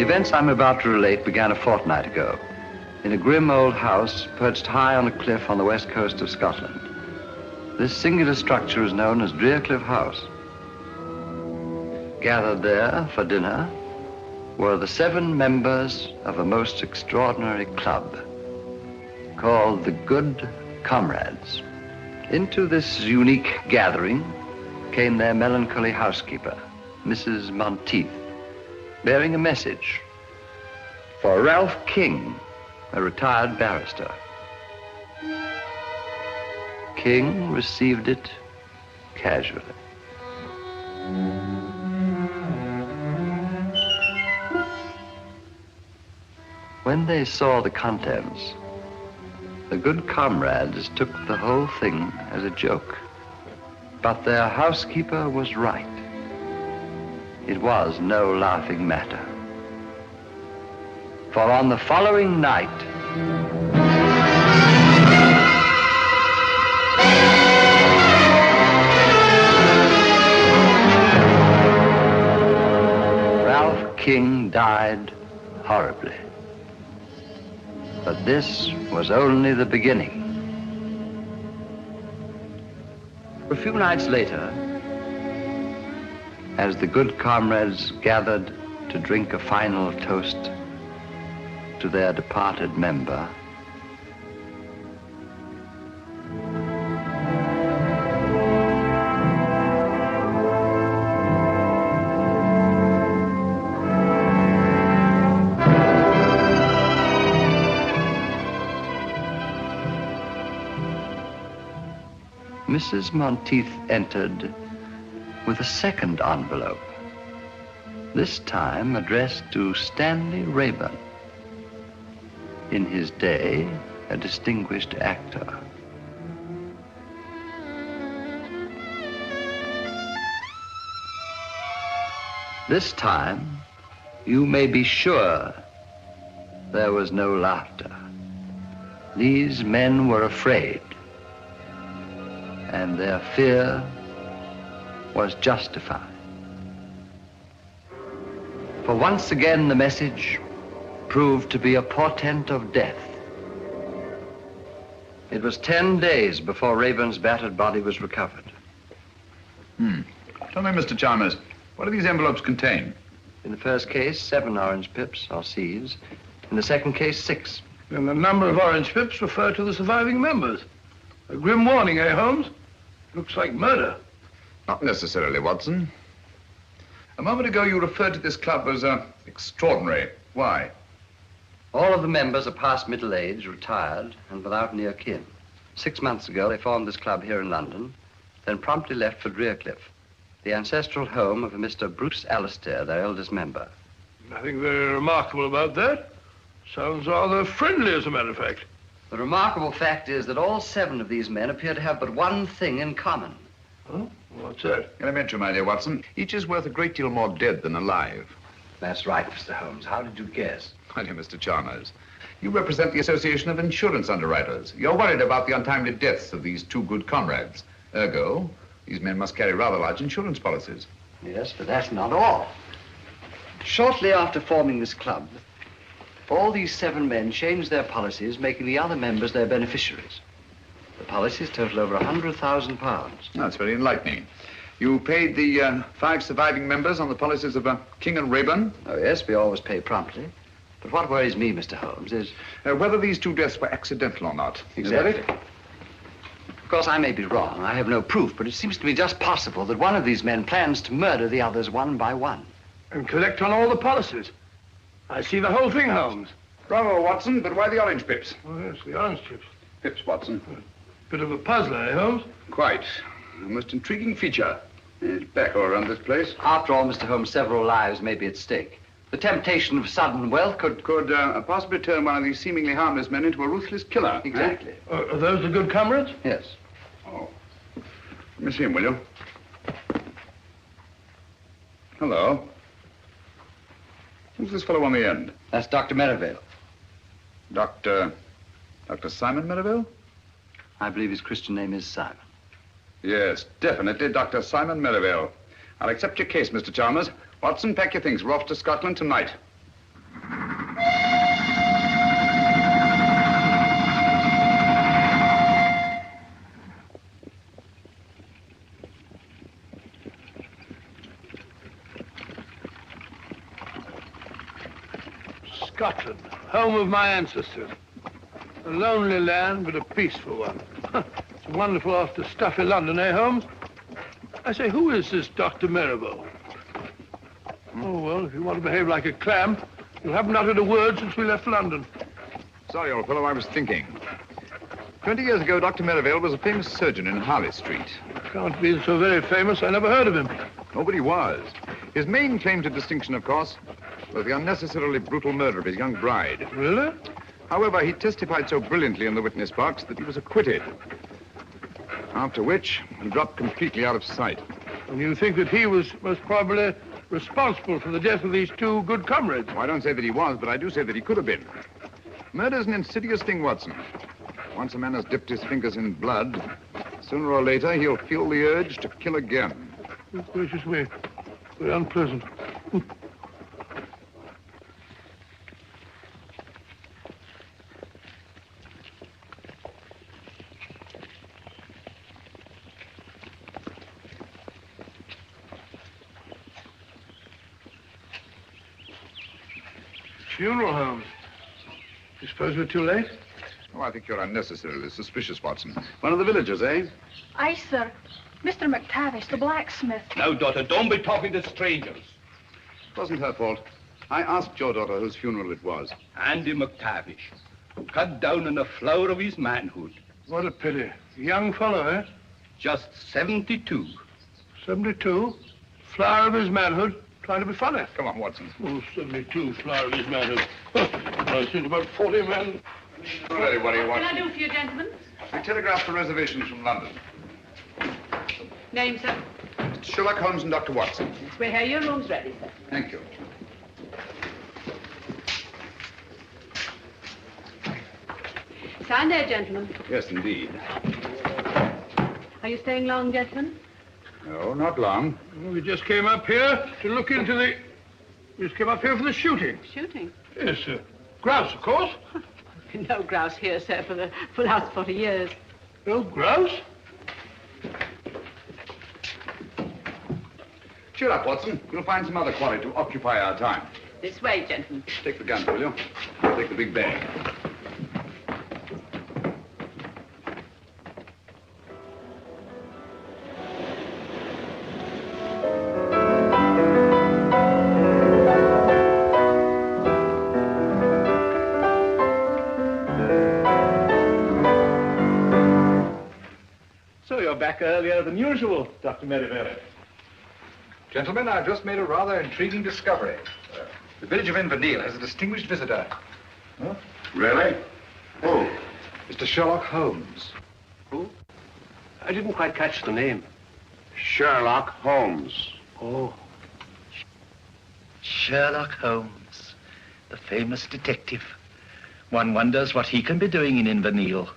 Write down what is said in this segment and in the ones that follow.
The events I'm about to relate began a fortnight ago in a grim old house perched high on a cliff on the west coast of Scotland. This singular structure is known as Cliff House. Gathered there for dinner were the 7 members of a most extraordinary club called the Good Comrades. Into this unique gathering came their melancholy housekeeper, Mrs. Monteith, bearing a message for Ralph King, a retired barrister. King received it casually. When they saw the contents, the Good Comrades took the whole thing as a joke. But their housekeeper was right. It was no laughing matter. For on the following night, Ralph King died horribly. But this was only the beginning. A few nights later, as the Good Comrades gathered to drink a final toast to their departed member, Mrs. Monteith entered with a second envelope, this time addressed to Stanley Rathbone, in his day a distinguished actor. This time, you may be sure there was no laughter. These men were afraid, and their fear was justified. For once again, the message proved to be a portent of death. It was 10 days before Rathbone's battered body was recovered. Tell me, Mr. Chalmers, what do these envelopes contain? In the first case, 7 orange pips, or seeds. In the second case, 6. And the number of orange pips refer to the surviving members. A grim warning, eh, Holmes? Looks like murder. Not necessarily, Watson. A moment ago, you referred to this club as extraordinary. Why? All of the members are past middle age, retired, and without near kin. 6 months ago, they formed this club here in London, then promptly left for Cliff, the ancestral home of a Mr. Bruce Alistair, their eldest member. Nothing very remarkable about that. Sounds rather friendly, as a matter of fact. The remarkable fact is that all 7 of these men appear to have but one thing in common. Huh? What's that? Elementary, my dear Watson. Each is worth a great deal more dead than alive. That's right, Mr. Holmes. How did you guess? My dear Mr. Chalmers, you represent the Association of Insurance Underwriters. You're worried about the untimely deaths of these 2 good comrades. Ergo, these men must carry rather large insurance policies. Yes, but that's not all. Shortly after forming this club, all these 7 men changed their policies, making the other members their beneficiaries. The policies total over £100,000. That's very enlightening. You paid the 5 surviving members on the policies of King and Rathbone? Oh, yes, we always pay promptly. But what worries me, Mr. Holmes, is... whether these 2 deaths were accidental or not. Exactly. Of course, I may be wrong. I have no proof, but it seems to me just possible that one of these men plans to murder the others one by one. And collect on all the policies. I see the whole thing, Holmes. Bravo, Watson, but why the orange pips? Oh, yes, the orange chips. Pips, Watson. Bit of a puzzler, eh, Holmes? Quite. A most intriguing feature. It's back all around this place. After all, Mr. Holmes, several lives may be at stake. The temptation of sudden wealth could possibly turn one of these seemingly harmless men into a ruthless killer. Exactly. Are those the Good Comrades? Yes. Oh. Let me see him, will you? Hello. Who's this fellow on the end? That's Dr. Merivale. Dr. Simon Merivale? I believe his Christian name is Simon. Yes, definitely Dr. Simon Merivale. I'll accept your case, Mr. Chalmers. Watson, pack your things. We're off to Scotland tonight. Scotland, home of my ancestors. A lonely land, but a peaceful one. It's wonderful after stuffy London, eh, Holmes? I say, who is this Dr. Marrowbone? Oh, well, if you want to behave like a clam, you haven't uttered a word since we left London. Sorry, old fellow, I was thinking. 20 years ago, Dr. Merivale was a famous surgeon in Harley Street. Can't be so very famous. I never heard of him. Nobody was. His main claim to distinction, of course, was the unnecessarily brutal murder of his young bride. Really? However, he testified so brilliantly in the witness box that he was acquitted. After which, he dropped completely out of sight. And you think that he was most probably responsible for the death of these two good comrades? Well, I don't say that he was, but I do say that he could have been. Murder's an insidious thing, Watson. Once a man has dipped his fingers in blood, sooner or later he'll feel the urge to kill again. Oh, gracious me. Very unpleasant. Funeral home. You suppose we're too late? Oh, I think you're unnecessarily suspicious, Watson. One of the villagers, eh? Aye, sir. Mr. McTavish, the blacksmith. Now, daughter, don't be talking to strangers. It wasn't her fault. I asked your daughter whose funeral it was. Andy McTavish, cut down in the flower of his manhood. What a pity. Young fellow, eh? Just 72. 72? Flower of his manhood. Trying to be funny. Come on, Watson. Oh, 72, flower of his manhood. I've seen about 40 men. Ready, what do you want? What can I do for you, gentlemen? I telegraphed for reservations from London. Name, sir? It's Sherlock Holmes and Dr. Watson. Yes, we're here. Your room's ready, sir. Thank you. Sign there, gentlemen. Yes, indeed. Are you staying long, gentlemen? No, not long. Well, we just came up here to look into the... We just came up here for the shooting. Shooting? Yes, sir. Grouse, of course. No grouse here, sir, for the last 40 years. No grouse? Cheer up, Watson. We'll find some other quarry to occupy our time. This way, gentlemen. Take the gun, will you? I'll take the big bag. So you're back earlier than usual, Dr. Merivale. Gentlemen, I've just made a rather intriguing discovery. The village of Inverness has a distinguished visitor. Huh? Really? Who? Mr. Sherlock Holmes. Who? I didn't quite catch the name. Sherlock Holmes. Oh. Sherlock Holmes, the famous detective. One wonders what he can be doing in Inverness.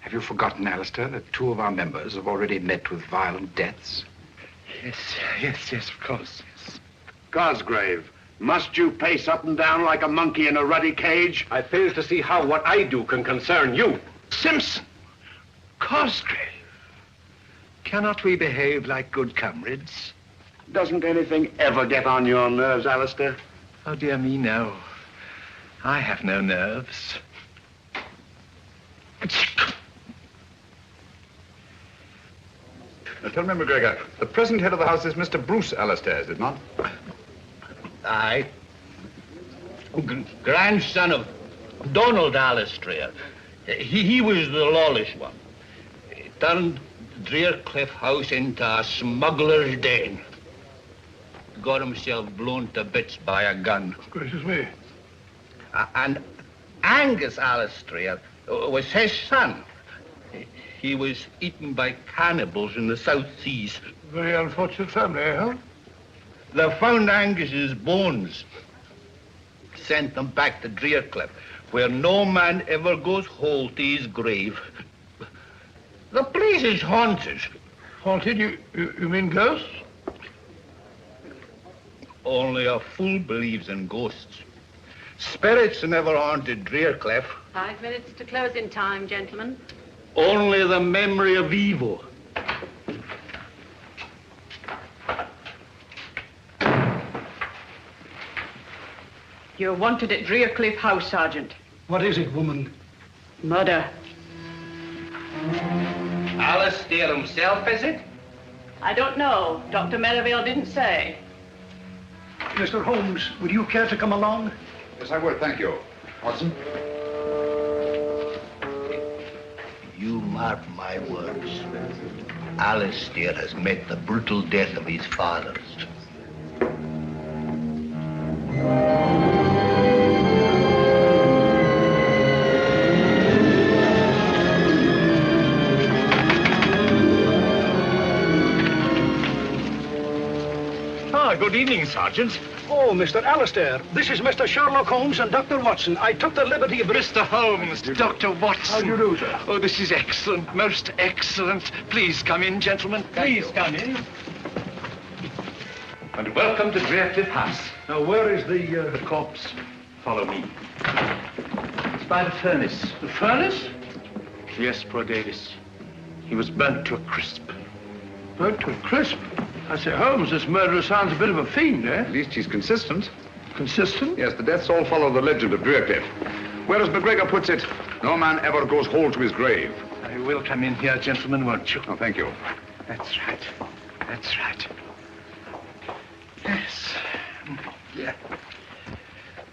Have you forgotten, Alistair, that two of our members have already met with violent deaths? Yes, of course, yes. Cosgrave, must you pace up and down like a monkey in a ruddy cage? I fail to see how what I do can concern you. Simpson! Cosgrave! Cannot we behave like good comrades? Doesn't anything ever get on your nerves, Alistair? Oh, dear me, no. I have no nerves. Now, tell me, McGregor, the present head of the house is Mr. Bruce Alistair, is it not? Aye. Grandson of Donald Alistair. He was the lawless one. He turned Drearcliff House into a smuggler's den. Got himself blown to bits by a gun. Gracious me. And Angus Alistair was his son. He was eaten by cannibals in the South Seas. Very unfortunate family, eh, Holmes? They found Angus's bones. Sent them back to Drearcliff, where no man ever goes whole to his grave. The place is haunted. Haunted? You mean ghosts? Only a fool believes in ghosts. Spirits never haunted Drearcliff. 5 minutes to closing time, gentlemen. Only the memory of evil. You're wanted at Drearcliff House, Sergeant. What is it, woman? Murder. Alistair himself, is it? I don't know. Dr. Merivale didn't say. Mr. Holmes, would you care to come along? Yes, I would, thank you. Watson? You mark my words. Alistair has met the brutal death of his fathers. Good evening, Sergeant. Oh, Mr. Alistair, this is Mr. Sherlock Holmes and Dr. Watson. I took the liberty of... Mr. Holmes, Dr. Watson. How do you do, sir? Oh, this is excellent, most excellent. Please come in, gentlemen. Please come in. And welcome to Drearcliff House. Now, where is the corpse? Follow me. It's by the furnace. The furnace? Yes, poor Davis. He was burnt to a crisp. Burnt to a crisp? I say, Holmes, this murderer sounds a bit of a fiend, eh? At least he's consistent. Consistent? Yes, the deaths all follow the legend of Drearcliff. Whereas McGregor puts it, no man ever goes whole to his grave. You will come in here, gentlemen, won't you? Oh, thank you. That's right. That's right. Yes. Yeah.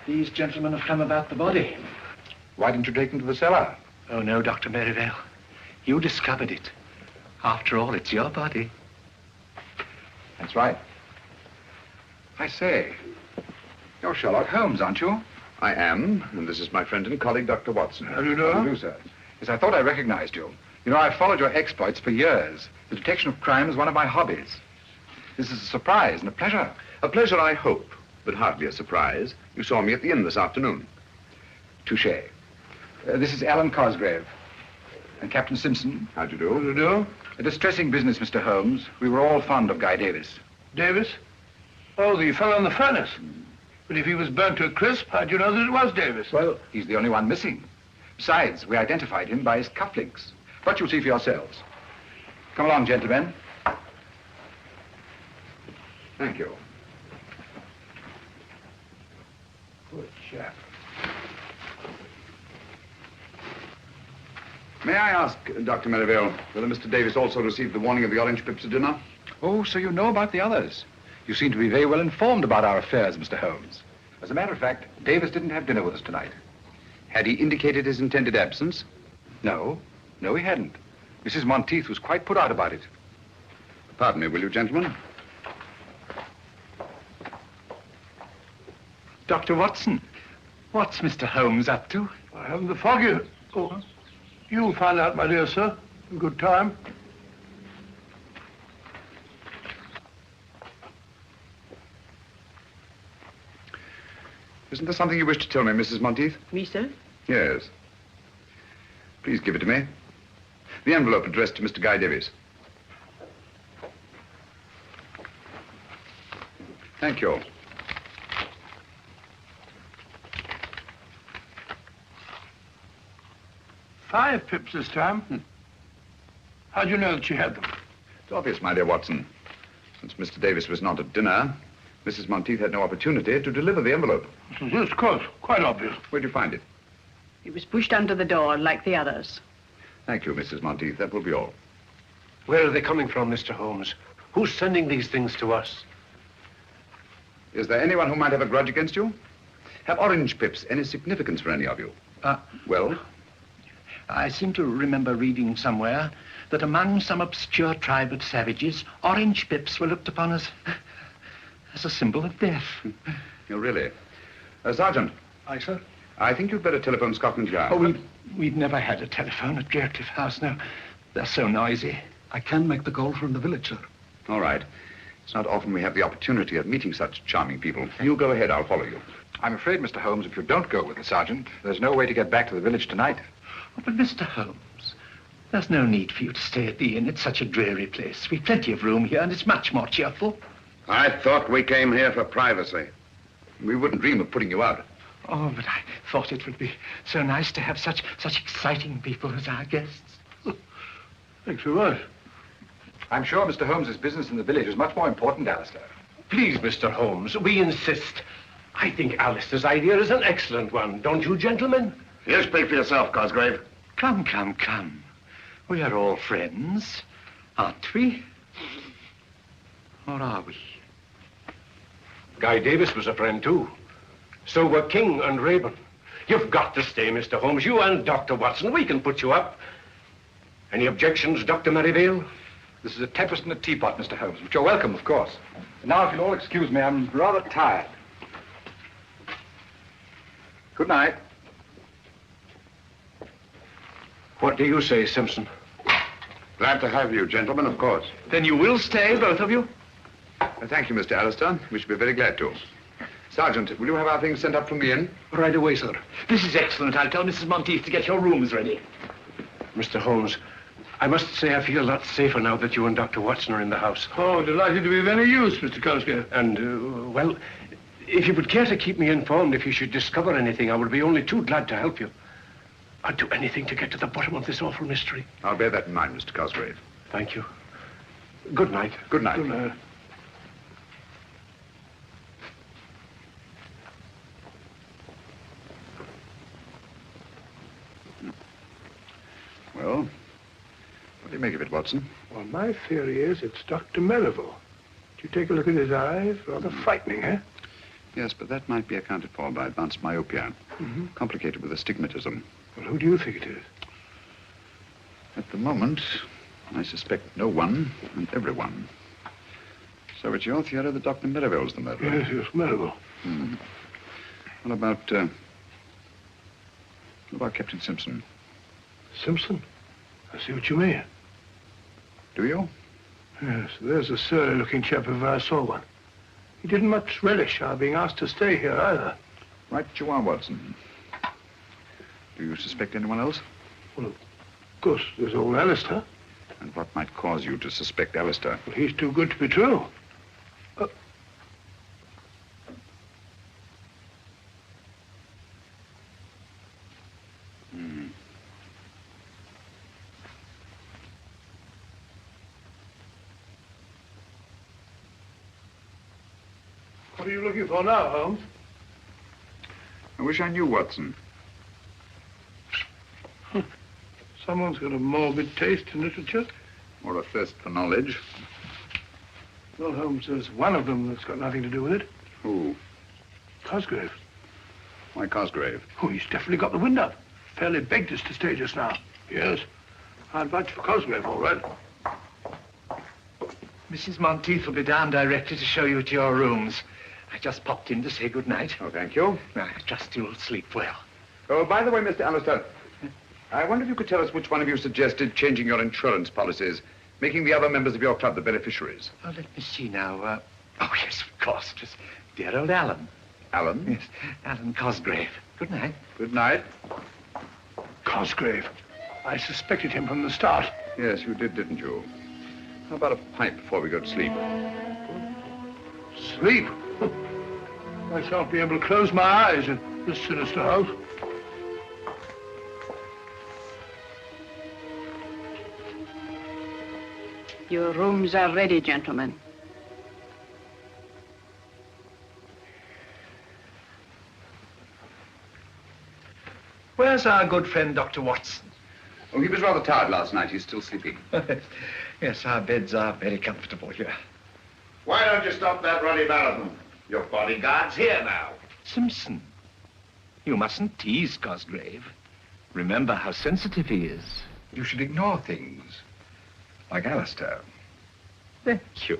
These gentlemen have come about the body. Why didn't you take him to the cellar? Oh, no, Dr. Merivale. You discovered it. After all, it's your body. That's right. I say, you're Sherlock Holmes, aren't you? I am, and this is my friend and colleague, Dr. Watson. How do you know? How do you do, sir? Yes, I thought I recognized you. You know, I've followed your exploits for years. The detection of crime is one of my hobbies. This is a surprise and a pleasure. A pleasure, I hope, but hardly a surprise. You saw me at the inn this afternoon. Touché. This is Alan Cosgrave. And Captain Simpson. How do you do? How do you do? A distressing business, Mr. Holmes. We were all fond of Guy Davis. Davis? Oh, the fellow in the furnace. But if he was burnt to a crisp, how'd you know that it was Davis? Well, he's the only one missing. Besides, we identified him by his cufflinks. But you'll see for yourselves. Come along, gentlemen. Thank you. Good chap. May I ask, Dr. Merivale, whether Mr. Davis also received the warning of the orange pips at dinner? Oh, so you know about the others. You seem to be very well informed about our affairs, Mr. Holmes. As a matter of fact, Davis didn't have dinner with us tonight. Had he indicated his intended absence? No. No, he hadn't. Mrs. Monteith was quite put out about it. Pardon me, will you, gentlemen? Dr. Watson, what's Mr. Holmes up to? I haven't the foggiest. Oh, you'll find out, my dear sir, in good time. Isn't there something you wish to tell me, Mrs. Monteith? Me, sir? Yes. Please give it to me. The envelope addressed to Mr. Guy Davis. Thank you. £5 pips this time. How'd you know that she had them? It's obvious, my dear Watson. Since Mr. Davis was not at dinner, Mrs. Monteith had no opportunity to deliver the envelope. Yes, of course. Quite obvious. Where'd you find it? It was pushed under the door like the others. Thank you, Mrs. Monteith. That will be all. Where are they coming from, Mr. Holmes? Who's sending these things to us? Is there anyone who might have a grudge against you? Have orange pips any significance for any of you? Well? I seem to remember reading somewhere that among some obscure tribe of savages, orange pips were looked upon as a symbol of death. Oh, really? Sergeant. Aye, sir? I think you'd better telephone Scotland Yard. Oh, we've never had a telephone at Drearcliff House, no. They're so noisy. I can make the call from the village, sir. All right. It's not often we have the opportunity of meeting such charming people. You go ahead, I'll follow you. I'm afraid, Mr. Holmes, if you don't go with the sergeant, there's no way to get back to the village tonight. Oh, but Mr. Holmes, there's no need for you to stay at the inn. It's such a dreary place. We've plenty of room here, and it's much more cheerful. I thought we came here for privacy. We wouldn't dream of putting you out. Oh, but I thought it would be so nice to have such exciting people as our guests. Thanks very much. I'm sure Mr. Holmes's business in the village is much more important, Alistair. Please, Mr. Holmes, we insist. I think Alistair's idea is an excellent one, don't you, gentlemen? You speak for yourself, Cosgrave. Come, come, come. We are all friends, aren't we? Or are we? Guy Davis was a friend, too. So were King and Raeburn. You've got to stay, Mr. Holmes. You and Dr. Watson. We can put you up. Any objections, Dr. Merivale? This is a tempest in a teapot, Mr. Holmes, but you're welcome, of course. Now, if you'll all excuse me, I'm rather tired. Good night. What do you say, Simpson? Glad to have you, gentlemen, of course. Then you will stay, both of you? Thank you, Mr. Alistair. We should be very glad to. Sergeant, will you have our things sent up from the inn? Right away, sir. This is excellent. I'll tell Mrs. Monteith to get your rooms ready. Mr. Holmes, I must say I feel a lot safer now that you and Dr. Watson are in the house. Oh, delighted to be of any use, Mr. Cosgrave. And, well, if you would care to keep me informed if you should discover anything, I would be only too glad to help you. I'd do anything to get to the bottom of this awful mystery. I'll bear that in mind, Mr. Cosgrave. Thank you. Good night. Good night. Good night. Well, what do you make of it, Watson? Well, my theory is it's Dr. Merivale. Do you take a look at his eyes? Rather frightening, eh? Yes, but that might be accounted for by advanced myopia, complicated with astigmatism. Well, who do you think it is? At the moment, I suspect no one and everyone. So it's your theory that Dr. Merivale's the murderer? Yes, Merivale. What about Captain Simpson? Simpson? I see what you mean. Do you? Yes, there's a surly-looking chap if I saw one. He didn't much relish our being asked to stay here, either. Right you are, Watson. Do you suspect anyone else? Well, of course, there's old Alistair. And what might cause you to suspect Alistair? Well, he's too good to be true. What are you looking for now, Holmes? I wish I knew, Watson. Someone's got a morbid taste in literature. Or a thirst for knowledge. Well, Holmes, there's one of them that's got nothing to do with it. Who? Cosgrave. Why Cosgrave? Oh, he's definitely got the wind up. Fairly begged us to stay just now. Yes. I'd vouch for Cosgrave, all right. Mrs. Monteith will be down directly to show you to your rooms. I just popped in to say good night. Oh, thank you. I trust you'll sleep well. Oh, by the way, Mr. Alistair, I wonder if you could tell us which one of you suggested changing your insurance policies, making the other members of your club the beneficiaries. Oh, let me see now. Oh, yes, of course. It was dear old Alan. Alan? Yes, Alan Cosgrave. Good night. Good night. Cosgrave. I suspected him from the start. Yes, you did, didn't you? How about a pipe before we go to sleep? Sleep? I shan't be able to close my eyes in this sinister house. Your rooms are ready, gentlemen. Where's our good friend, Dr. Watson? Oh, he was rather tired last night. He's still sleeping. Yes, our beds are very comfortable here. Why don't you stop that ruddy marathon? Your bodyguard's here now. Simpson, you mustn't tease Cosgrave. Remember how sensitive he is. You should ignore things. Like Alistair. Thank you.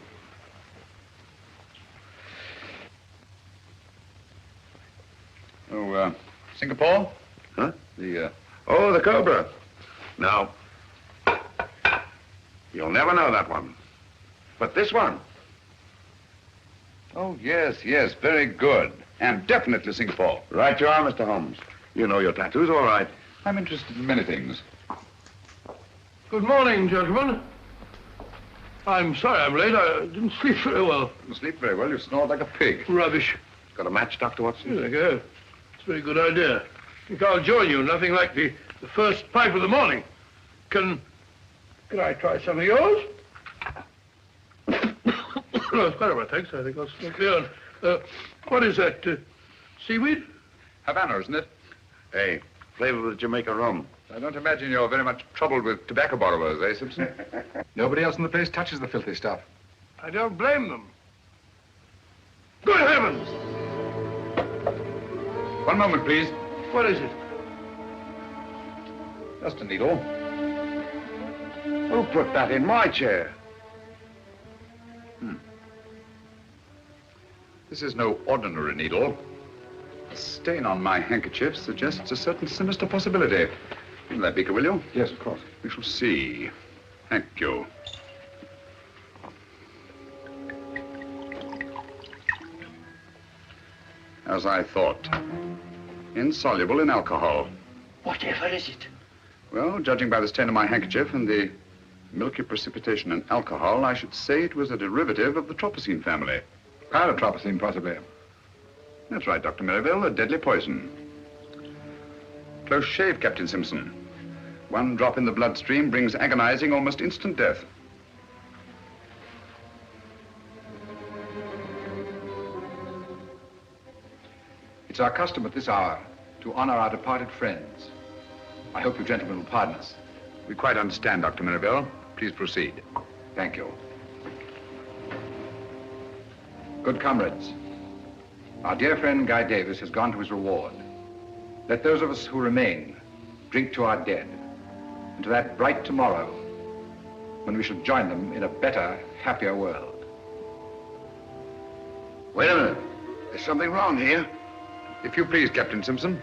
Oh, Singapore? Huh? The Oh, the Cobra. No. You'll never know that one. But this one. Oh, yes, yes, very good. And definitely Singapore. Right you are, Mr. Holmes. You know your tattoos, all right. I'm interested in many things. Good morning, gentlemen. I'm sorry I'm late. I didn't sleep very well. You sleep very well. You snored like a pig. Rubbish. Got a match, Dr. Watson? Yes, I go. It's a very good idea. I think I'll join you. Nothing like the first pipe of the morning. Can I try some of yours? No, it's quite all right, thanks. I think I'll smoke the own. What is that Seaweed? Havana, isn't it? Hey, flavored with Jamaica rum. I don't imagine you're very much troubled with tobacco borrowers, eh, Simpson? Nobody else in the place touches the filthy stuff. I don't blame them. Good heavens! One moment, please. What is it? Just a needle. Who put that in my chair? This is no ordinary needle. The stain on my handkerchief suggests a certain sinister possibility. Give me that beaker, will you? Yes, of course. We shall see. Thank you. As I thought. Insoluble in alcohol. Whatever is it? Well, judging by the stain on my handkerchief and the milky precipitation in alcohol, I should say it was a derivative of the tropicine family. Paratropicine, possibly. That's right, Dr. Merivale, a deadly poison. Close shave, Captain Simpson. One drop in the bloodstream brings agonizing, almost instant death. It's our custom at this hour to honor our departed friends. I hope you gentlemen will pardon us. We quite understand, Dr. Merivale. Please proceed. Thank you. Good comrades, our dear friend Guy Davis has gone to his reward. Let those of us who remain drink to our dead and to that bright tomorrow when we shall join them in a better, happier world. Wait a minute. There's something wrong here. If you please, Captain Simpson.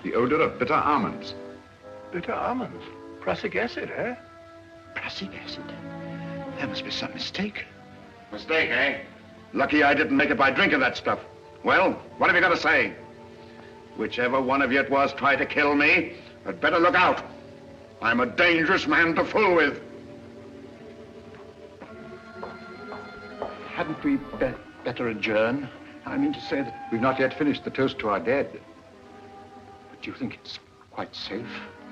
The odor of bitter almonds. Bitter almonds? Prussic acid, eh? Prussic acid? There must be some mistake. Mistake, eh? Lucky I didn't make it by drinking that stuff. Well, what have you got to say? Whichever one of you it was tried to kill me, had better look out. I'm a dangerous man to fool with. Hadn't we better adjourn? I mean to say that we've not yet finished the toast to our dead. But do you think it's quite safe?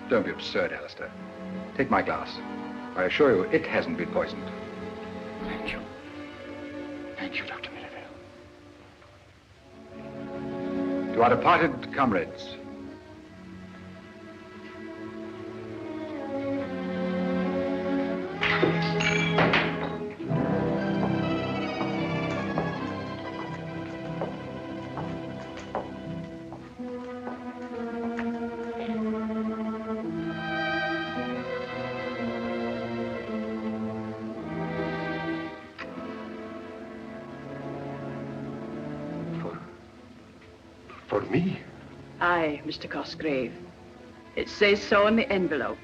Don't be absurd, Alistair. Take my glass. I assure you, it hasn't been poisoned. Thank you. Thank you, Dr. Merivale. To our departed comrades, For me? Aye, Mr. Cosgrave. It says so on the envelope.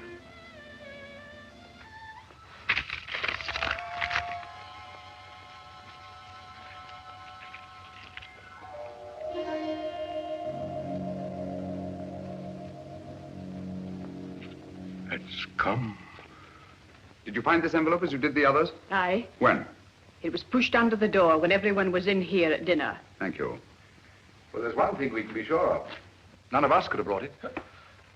It's come. Did you find this envelope as you did the others? Aye. When? It was pushed under the door when everyone was in here at dinner. Thank you. well, there's one thing we can be sure of. None of us could have brought it.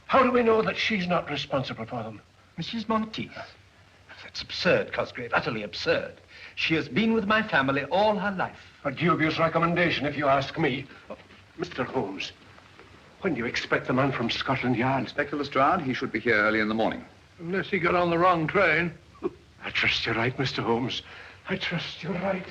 How do we know that she's not responsible for them? Mrs. Monteith. That's absurd, Cosgrave, utterly absurd. She has been with my family all her life. A dubious recommendation, if you ask me. Mr. Holmes, when do you expect the man from Scotland Yard? Inspector Lestrade, he should be here early in the morning. Unless he got on the wrong train. I trust you're right, Mr. Holmes. I trust you're right.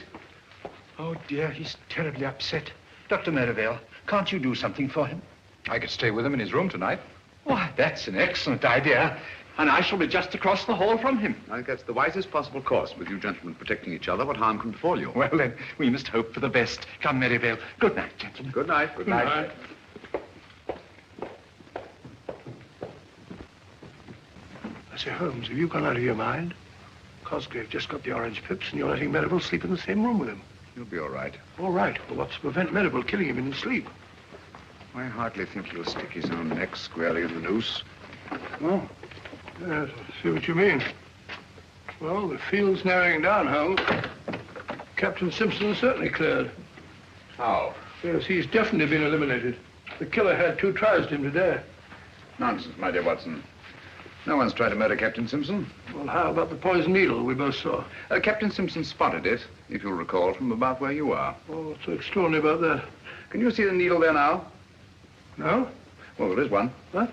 Oh, dear, he's terribly upset. Dr. Merivale, can't you do something for him? I could stay with him in his room tonight. Why, that's an excellent idea. And I shall be just across the hall from him. I think that's the wisest possible course. With you gentlemen protecting each other, what harm can befall you? Well, then, we must hope for the best. Come, Merivale. Good night, gentlemen. Good night. Good night. I say, Holmes, have you gone out of your mind? Cosgrave just got the orange pips and you're letting Merivale sleep in the same room with him. You'll be all right. All right. Well, what's to prevent Merivale killing him in his sleep? I hardly think he'll stick his own neck squarely in the noose. Oh. Yes, I see what you mean. Well, the field's narrowing down, Holmes. Captain Simpson is certainly cleared. How? Yes, he's definitely been eliminated. The killer had 2 tries at him today. Nonsense, my dear Watson. No one's tried to murder Captain Simpson. Well, how about the poison needle we both saw? Captain Simpson spotted it, if you'll recall, from about where you are. Oh, what's so extraordinary about that? Can you see the needle there now? No? Well, there is one. What?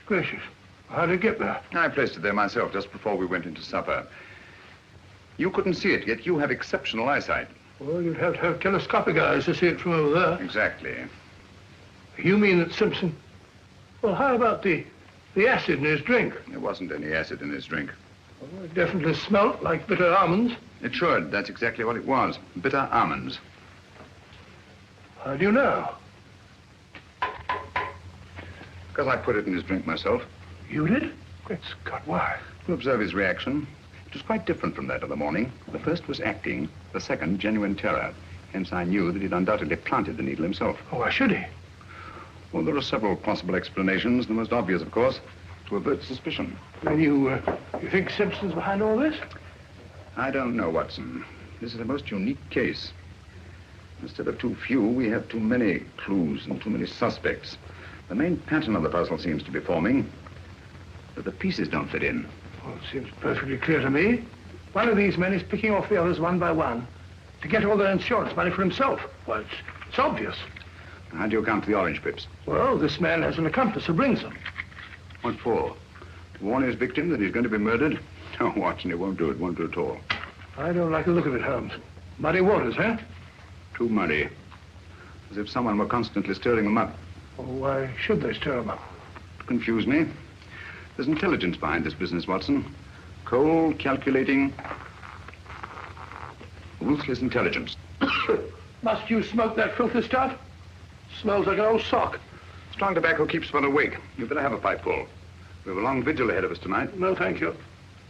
Gracious. How did it get there? I placed it there myself just before we went into supper. You couldn't see it, yet you have exceptional eyesight. Well, you'd have to have telescopic eyes to see it from over there. Exactly. You mean that Simpson... Well, how about the acid in his drink? There wasn't any acid in his drink. Well, it definitely smelt like bitter almonds. It should. That's exactly what it was. Bitter almonds. How do you know? Because I put it in his drink myself. You did? Great Scott, why? To observe his reaction. It was quite different from that of the morning. The first was acting, the second genuine terror. Hence I knew that he'd undoubtedly planted the needle himself. Oh, why should he? Well, there are several possible explanations. The most obvious, of course, to avert suspicion. Then you think Simpson's behind all this? I don't know, Watson. This is a most unique case. Instead of too few, we have too many clues and too many suspects. The main pattern of the puzzle seems to be forming, but the pieces don't fit in. Well, it seems perfectly clear to me. One of these men is picking off the others one by one to get all their insurance money for himself. Well, it's obvious. How do you account for the orange pips? Well, this man has an accomplice who brings them. What for? To warn his victim that he's going to be murdered? Oh, Watson, it won't do it. Won't do it at all. I don't like the look of it, Holmes. Muddy waters, huh? Too muddy. As if someone were constantly stirring them up. Well, why should they stir them up? To confuse me. There's intelligence behind this business, Watson. Cold, calculating, ruthless intelligence. Must you smoke that filthy stuff? Smells like an old sock. Strong tobacco keeps one awake. You'd better have a pipe-full. We have a long vigil ahead of us tonight. No, thank you.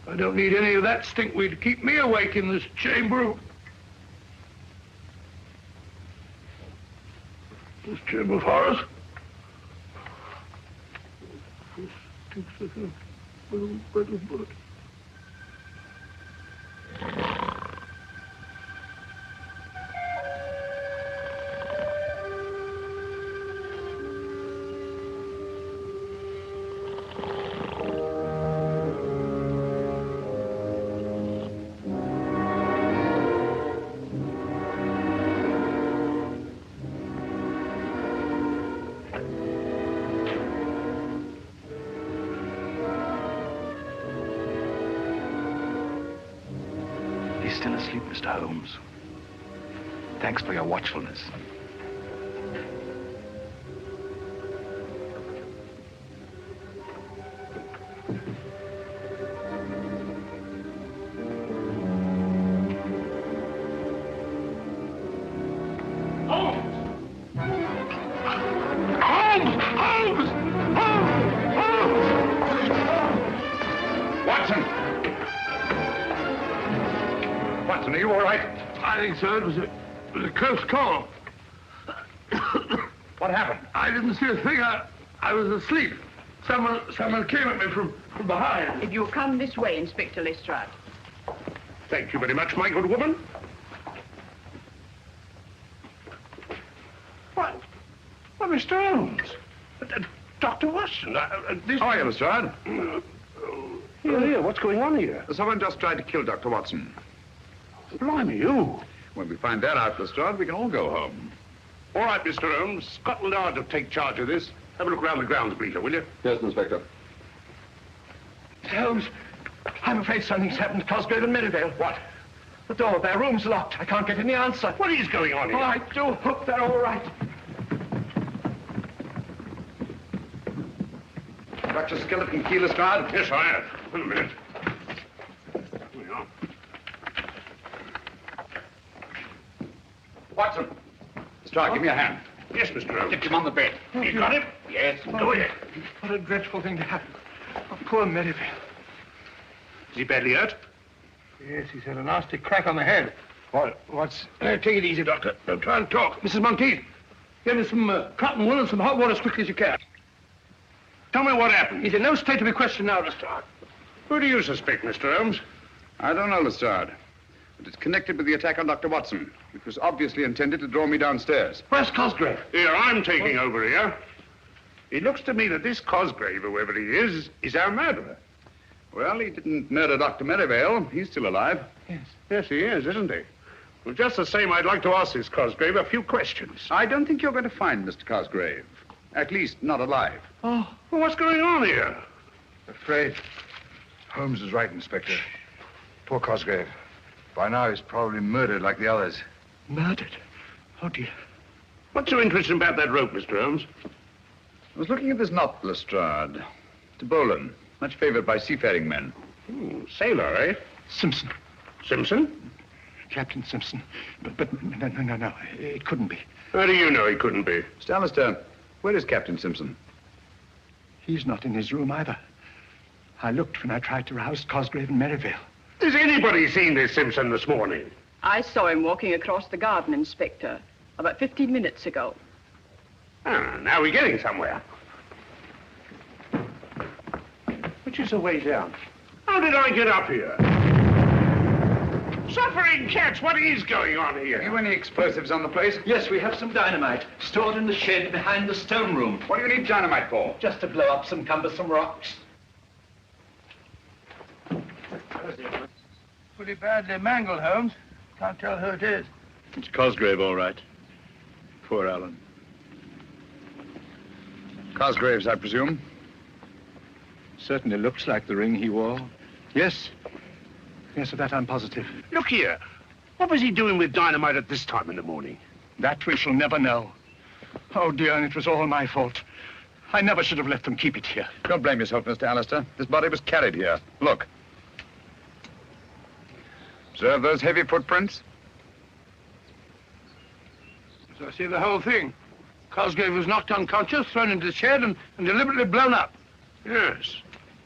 I don't need any of that stinkweed to keep me awake in this chamber of... This chamber of horrors. This stinks like a little bed of blood. He's still asleep, Mr. Holmes. Thanks for your watchfulness. Watson, are you all right? I think so. It was a close call. What happened? I didn't see a thing. I was asleep. Someone came at me from behind. If you'll come this way, Inspector Lestrade. Thank you very much, my good woman. What? Well, Mr. Holmes. Dr. Watson, this... How are you, Lestrade? Here, what's going on here? Someone just tried to kill Dr. Watson. Blimey, you. When we find that out, Lestrade, we can all go home. All right, Mr. Holmes. Scotland Yard will take charge of this. Have a look around the grounds, Bleeter, will you? Yes, Inspector. Holmes, I'm afraid something's happened to Cosgrave and Merivale. What? The door of their room's locked. I can't get any answer. What is going on here? Oh, I do hope they're all right. Got your skeleton key, Lestrade? Yes, I have. Wait a minute. Here we are. Watson. Lestrade, give me a hand. Yes, Mr. Holmes. Get him on the bed. You got him? Yes. Go ahead. What a dreadful thing to happen. Oh, poor Merivale. Is he badly hurt? Yes, he's had a nasty crack on the head. What's... Take it easy, Doctor. Don't try and talk. Mrs. Monteith, get me some cotton wool and some hot water as quickly as you can. Tell me what happened. He's in no state to be questioned now, Lestrade. Who do you suspect, Mr. Holmes? I don't know, Lestrade. But it's connected with the attack on Dr. Watson, which was obviously intended to draw me downstairs. Where's Cosgrave? Here, I'm taking over here. It looks to me that this Cosgrave, whoever he is our murderer. Well, he didn't murder Dr. Merivale. He's still alive. Yes. Yes, he is, isn't he? Well, just the same, I'd like to ask this Cosgrave a few questions. I don't think you're going to find Mr. Cosgrave. At least, not alive. Oh, well, what's going on here? Afraid. Holmes is right, Inspector. Poor Cosgrave. By now, he's probably murdered like the others. Murdered? Oh, dear. What's so interesting about that rope, Mr. Holmes? I was looking at this knot, Lestrade. It's a bowline, much favored by seafaring men. Sailor, eh? Simpson. Simpson? Captain Simpson. But no. It couldn't be. How do you know he couldn't be? Mr. Alistair, where is Captain Simpson? He's not in his room either. I looked when I tried to rouse Cosgrave and Merivale. Has anybody seen this Simpson this morning? I saw him walking across the garden, Inspector, about 15 minutes ago. Ah, now we're getting somewhere. Which is the way down? How did I get up here? Suffering cats, what is going on here? Have you any explosives on the place? Yes, we have some dynamite stored in the shed behind the stone room. What do you need dynamite for? Just to blow up some cumbersome rocks. Pretty badly mangled, Holmes. Can't tell who it is. It's Cosgrave, all right. Poor Alan. Cosgrave's, I presume? Certainly looks like the ring he wore. Yes. Yes, of that I'm positive. Look here. What was he doing with dynamite at this time in the morning? That we shall never know. Oh, dear, and it was all my fault. I never should have let them keep it here. Don't blame yourself, Mr. Alistair. This body was carried here. Look. Observe those heavy footprints? So I see the whole thing. Cosgrave was knocked unconscious, thrown into the shed, and deliberately blown up. Yes.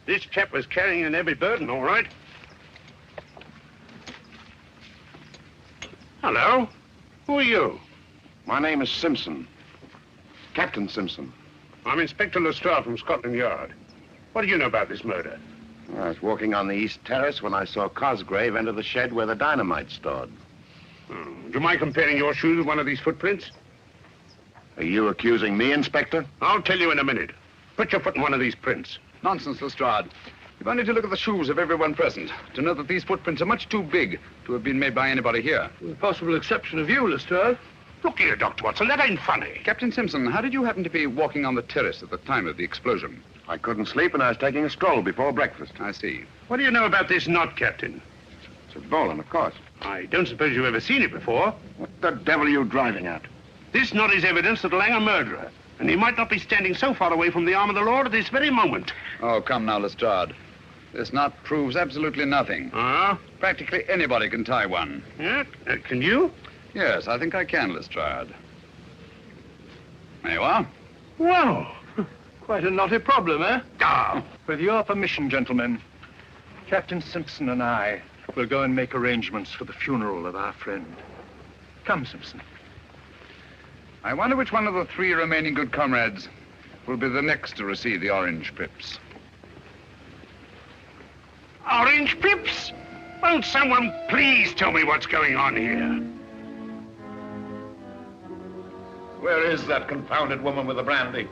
This chap was carrying an heavy burden, all right. Hello. Who are you? My name is Simpson. Captain Simpson. I'm Inspector Lestrade from Scotland Yard. What do you know about this murder? I was walking on the east terrace when I saw Cosgrave enter the shed where the dynamite's stored. Do you mind comparing your shoes with one of these footprints? Are you accusing me, Inspector? I'll tell you in a minute. Put your foot in one of these prints. Nonsense, Lestrade. You've only to look at the shoes of everyone present to know that these footprints are much too big to have been made by anybody here. With the possible exception of you, Lestrade. Look here, Dr. Watson, that ain't funny. Captain Simpson, how did you happen to be walking on the terrace at the time of the explosion? I couldn't sleep and I was taking a stroll before breakfast. I see. What do you know about this knot, Captain? It's a bowline, of course. I don't suppose you've ever seen it before. What the devil are you driving at? This knot is evidence that'll hang a murderer, and he might not be standing so far away from the arm of the law at this very moment. Oh, come now, Lestrade. This knot proves absolutely nothing. Ah? Practically anybody can tie one. Yeah? Can you? Yes, I think I can, Lestrade. There you are. Well, quite a knotty problem, eh? Ah. With your permission, gentlemen, Captain Simpson and I will go and make arrangements for the funeral of our friend. Come, Simpson. I wonder which one of the 3 remaining good comrades will be the next to receive the orange pips. Orange pips? Won't someone please tell me what's going on here? Where is that confounded woman with the brandy?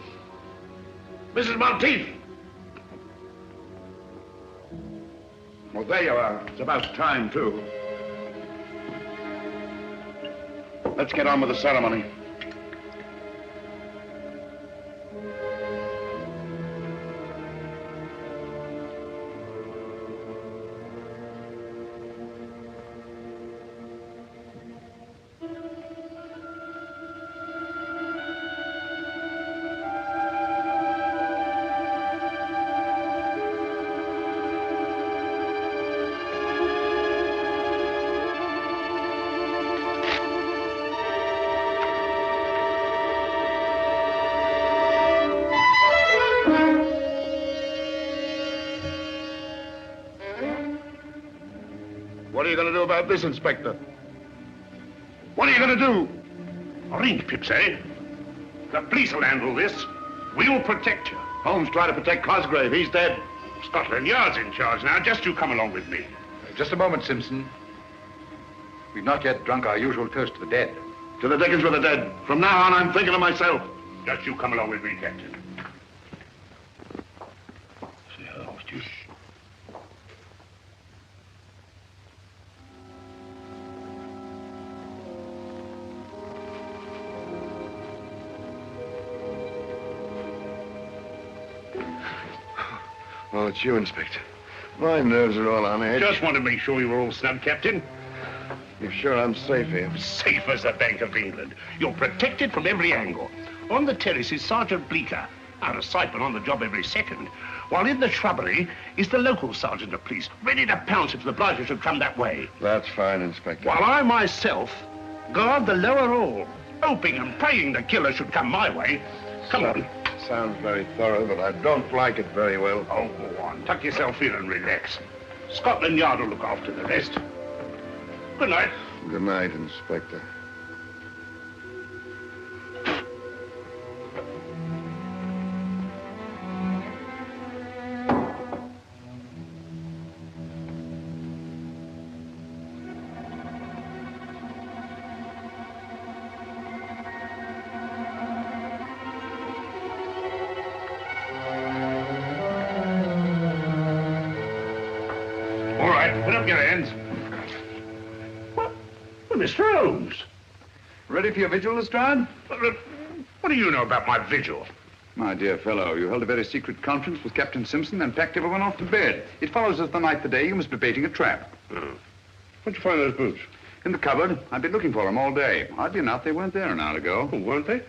Mrs. Monteith! Well, there you are. It's about time, too. Let's get on with the ceremony. What are you going to do about this, Inspector? What are you going to do? Orange pips, eh? The police will handle this. We'll protect you. Holmes tried to protect Cosgrave. He's dead. Scotland Yard's in charge now. Just you come along with me. Just a moment, Simpson. We've not yet drunk our usual toast to the dead. To the dickens with the dead. From now on, I'm thinking of myself. Just you come along with me, Captain. Oh, it's you, Inspector. My nerves are all on edge. Just want to make sure you were all snug, Captain. You're sure I'm safe here? Safe as the Bank of England. You're protected from every angle. On the terrace is Sergeant Bleecker, out of sight but on the job every second. While in the shrubbery is the local sergeant of police, ready to pounce if the blighter should come that way. That's fine, Inspector. While I myself guard the lower hall, hoping and praying the killer should come my way. Come on. Sounds very thorough, but I don't like it very well. Oh, go on. Tuck yourself in and relax. Scotland Yard will look after the rest. Good night. Good night, Inspector. All right, put up your hands. Mr. Holmes. Ready for your vigil, Lestrade? What do you know about my vigil? My dear fellow, you held a very secret conference with Captain Simpson and packed everyone off to bed. It follows as the night the day you must be baiting a trap. Oh. Where'd you find those boots? In the cupboard. I've been looking for them all day. Oddly enough, they weren't there an hour ago. Oh, weren't they?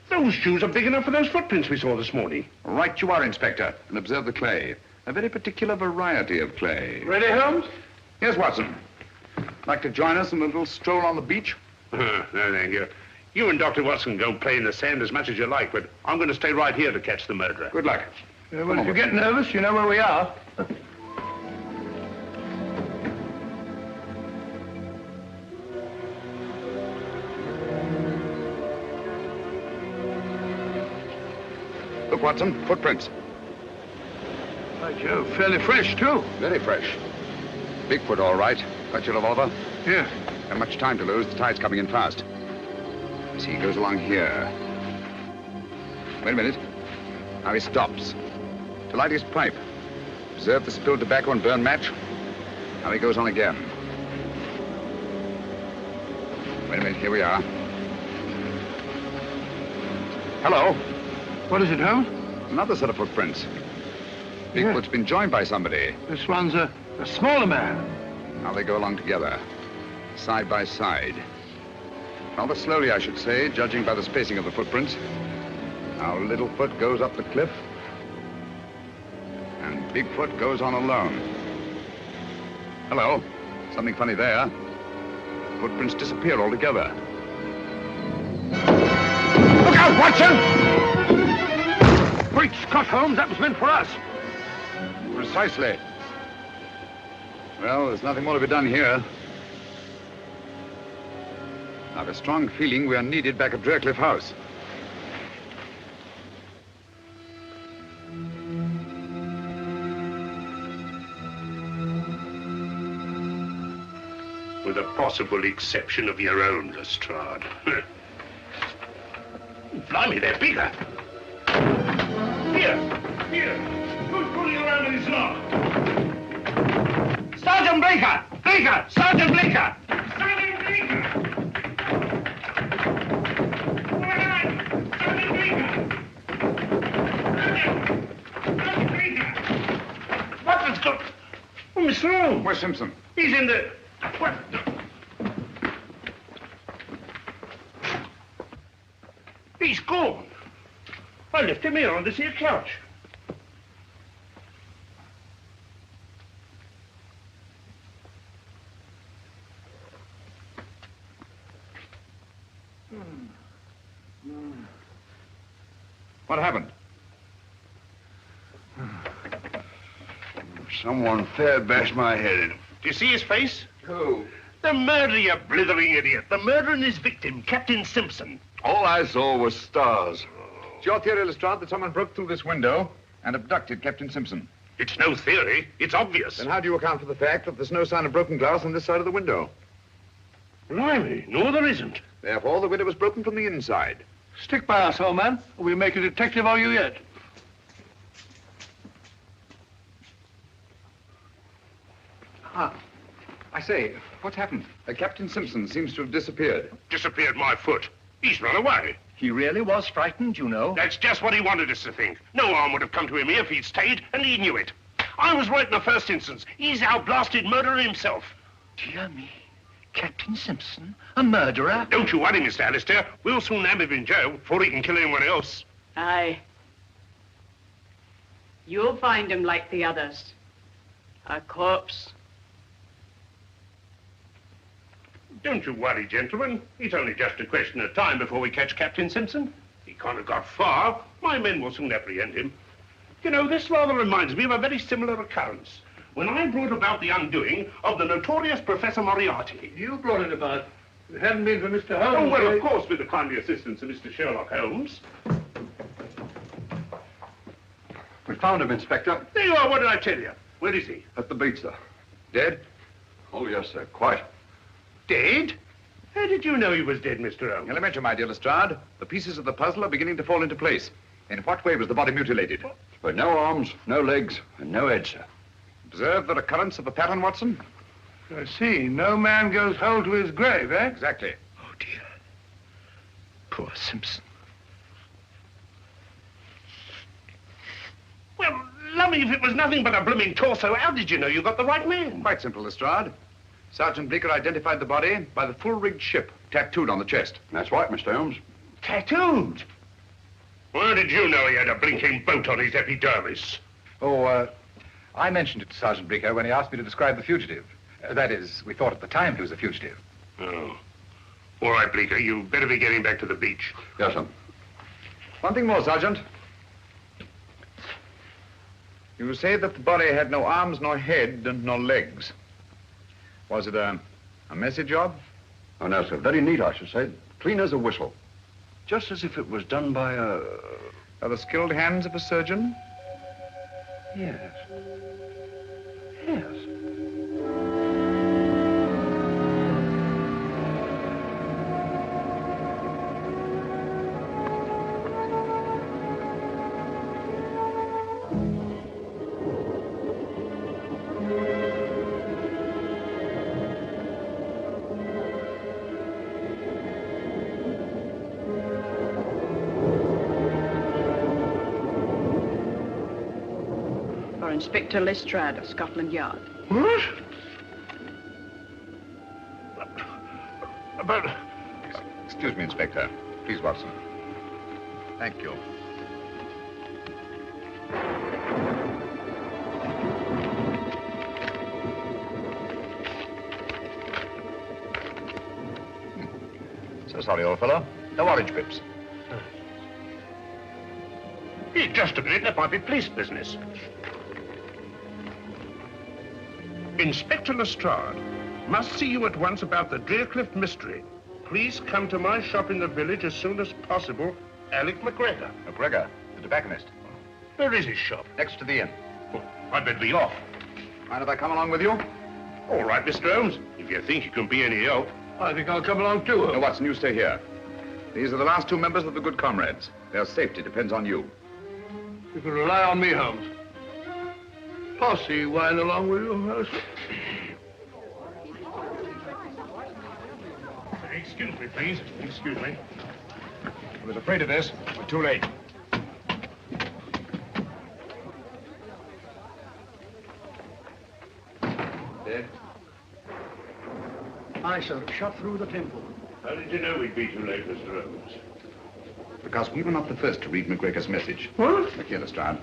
Those shoes are big enough for those footprints we saw this morning. Right you are, Inspector. And observe the clay. A very particular variety of clay. Ready, Holmes? Yes, Watson. Like to join us in a little stroll on the beach? No, thank you. You and Dr. Watson go play in the sand as much as you like, but I'm going to stay right here to catch the murderer. Good luck. Well, if you get nervous, you know where we are. Look, Watson, footprints. By Jove, fairly fresh, too. Very fresh. Bigfoot, all right. Got your revolver? Yeah. Not much time to lose. The tide's coming in fast. You see, he goes along here. Wait a minute. Now he stops. To light his pipe. Observe the spilled tobacco and burned match. Now he goes on again. Wait a minute. Here we are. Hello. What is it, Holmes? Another set of footprints. Bigfoot's been joined by somebody. This one's a smaller man. Now they go along together, side by side. Rather slowly, I should say, judging by the spacing of the footprints. Now Littlefoot goes up the cliff, and Bigfoot goes on alone. Hello. Something funny there. Footprints disappear altogether. Look out, Watson! Great Scott, Holmes, that was meant for us. Precisely. Well, there's nothing more to be done here. I have a strong feeling we are needed back at Draycliffe House. With a possible exception of your own, Lestrade. Blimey, they're bigger. Here. Who's pulling around in his lock? Sergeant Bleecker! Sergeant Bleecker! Sergeant Bleecker! Sergeant Bleecker! What has got... Oh, Mr. Holmes. Where's Simpson? He's in the... What? He's gone. I left him here on this here couch. What happened? Someone fair bashed my head in. Do you see his face? Who? The murderer, you blithering idiot. The murderer and his victim, Captain Simpson. All I saw was stars. It's your theory, Lestrade, that someone broke through this window and abducted Captain Simpson. It's no theory. It's obvious. Then how do you account for the fact that there's no sign of broken glass on this side of the window? Blimey, no, there isn't. Therefore, the window was broken from the inside. Stick by us, old man, or we'll make a detective of you yet. I say, what's happened? Captain Simpson seems to have disappeared. Disappeared my foot. He's run away. He really was frightened, you know. That's just what he wanted us to think. No harm would have come to him if he'd stayed, and he knew it. I was right in the first instance. He's our blasted murderer himself. Dear me. Captain Simpson? A murderer? Don't you worry, Mr. Alistair. We'll soon have him in jail before he can kill anyone else. Aye. You'll find him like the others. A corpse. Don't you worry, gentlemen. It's only just a question of time before we catch Captain Simpson. He can't have got far. My men will soon apprehend him. You know, this rather reminds me of a very similar occurrence. When I brought about the undoing of the notorious Professor Moriarty. You brought it about. If it hadn't been for Mr. Holmes... Oh, well, of course, with the kindly assistance of Mr. Sherlock Holmes. We found him, Inspector. There you are. What did I tell you? Where is he? At the beach, sir. Dead? Oh, yes, sir. Quite. Dead? How did you know he was dead, Mr. Holmes? Elementary, my dear Lestrade. The pieces of the puzzle are beginning to fall into place. In what way was the body mutilated? With no arms, no legs, and no head, sir. Observe the recurrence of the pattern, Watson? I see. No man goes whole to his grave, eh? Exactly. Oh, dear. Poor Simpson. Well, lummy, if it was nothing but a blooming torso, how did you know you got the right man? Quite simple, Lestrade. Sergeant Bleecker identified the body by the full-rigged ship tattooed on the chest. That's right, Mr. Holmes. Tattooed? How did you know he had a blinking boat on his epidermis? Oh, I mentioned it to Sergeant Bleecker when he asked me to describe the fugitive. That is, we thought at the time he was a fugitive. Oh. All right, Bleecker, you better be getting back to the beach. Yes, sir. One thing more, Sergeant. You say that the body had no arms, nor head, and no legs. Was it a messy job? Oh, no, sir. Very neat, I should say. Clean as a whistle. Just as if it was done by a... Are the skilled hands of a surgeon? Yes. Yes. Inspector Lestrade of Scotland Yard. What? But... Excuse me, Inspector. Please, Watson. Thank you. So sorry, old fellow. No orange pips. Hey, just a minute. That might be police business. Inspector Lestrade, must see you at once about the Drearcliff mystery. Please come to my shop in the village as soon as possible. Alec McGregor. McGregor, the tobacconist. Where is his shop? Next to the inn. Oh, I'd better be off. Mind if I come along with you? All right, Mr. Holmes. If you think you can be any help. I think I'll come along too. No, Watson, you stay here. These are the last two members of the Good Comrades. Their safety depends on you. You can rely on me, Holmes. Posse wine along with you, Holmes. Excuse me, please. Excuse me. I was afraid of this. We're too late. Dead? Aye, sir. Shot through the temple. How did you know we'd be too late, Mr. Holmes? Because we were not the first to read McGregor's message. What? Look here, Lestrade.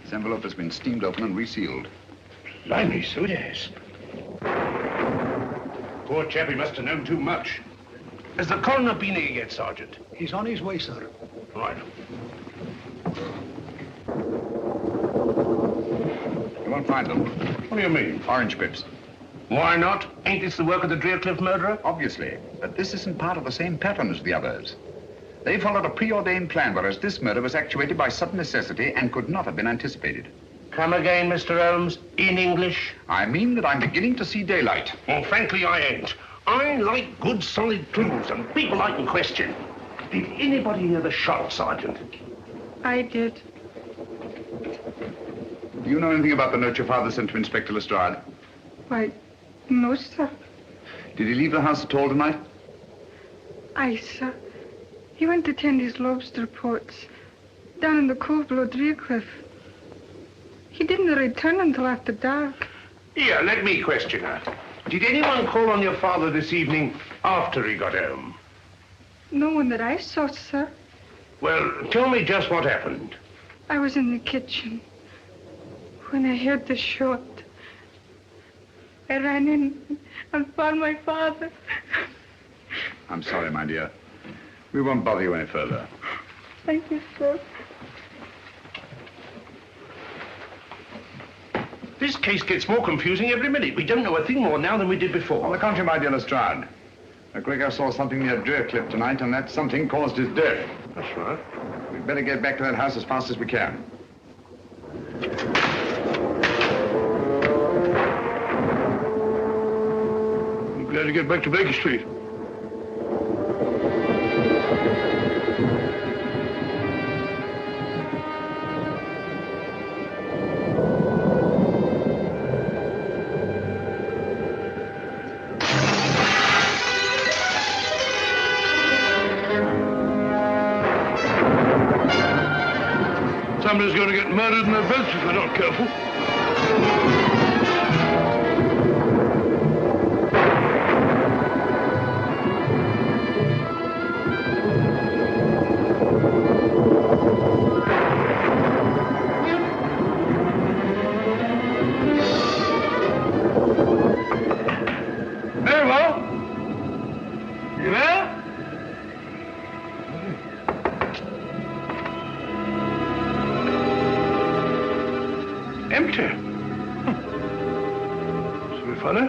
This envelope has been steamed open and resealed. Blimey, so yes. Poor chap, he must have known too much. Has the coroner been here yet, Sergeant? He's on his way, sir. Right. You won't find them. What do you mean? Orange pips. Why not? Ain't this the work of the Drearcliff murderer? Obviously. But this isn't part of the same pattern as the others. They followed a preordained plan, whereas this murder was actuated by sudden necessity and could not have been anticipated. Come again, Mr. Holmes, in English? I mean that I'm beginning to see daylight. Well, frankly, I ain't. I like good, solid clues and people I can question. Did anybody hear the shot, Sergeant? I did. Do you know anything about the note your father sent to Inspector Lestrade? Why, No, sir. Did he leave the house at all tonight? Aye, sir. He went to tend his lobster pots down in the cove below Drearcliff. He didn't return until after dark. Here, let me question her. Did anyone call on your father this evening after he got home? No one that I saw, sir. Well, tell me just what happened. I was in the kitchen when I heard the shot. I ran in and found my father. I'm sorry, my dear. We won't bother you any further. Thank you, sir. This case gets more confusing every minute. We don't know a thing more now than we did before. On the contrary, my dear Lestrade. McGregor saw something near Drearcliff tonight, and that something caused his death. That's right. We'd better get back to that house as fast as we can. I'm glad to get back to Baker Street. Somebody's going to get murdered in their beds if they're not careful. Hello? You there? Empty. It's very funny.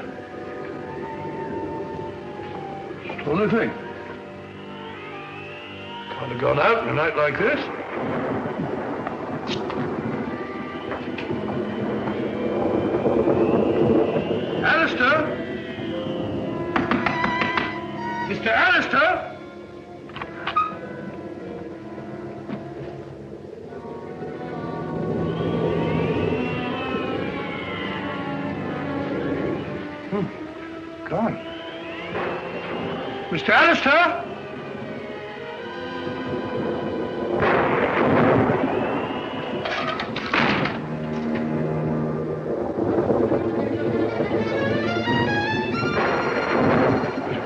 It's the only thing. Can't have gone out in a night like this. Alistair? Mr. Alistair? Gone. Mr. Alistair?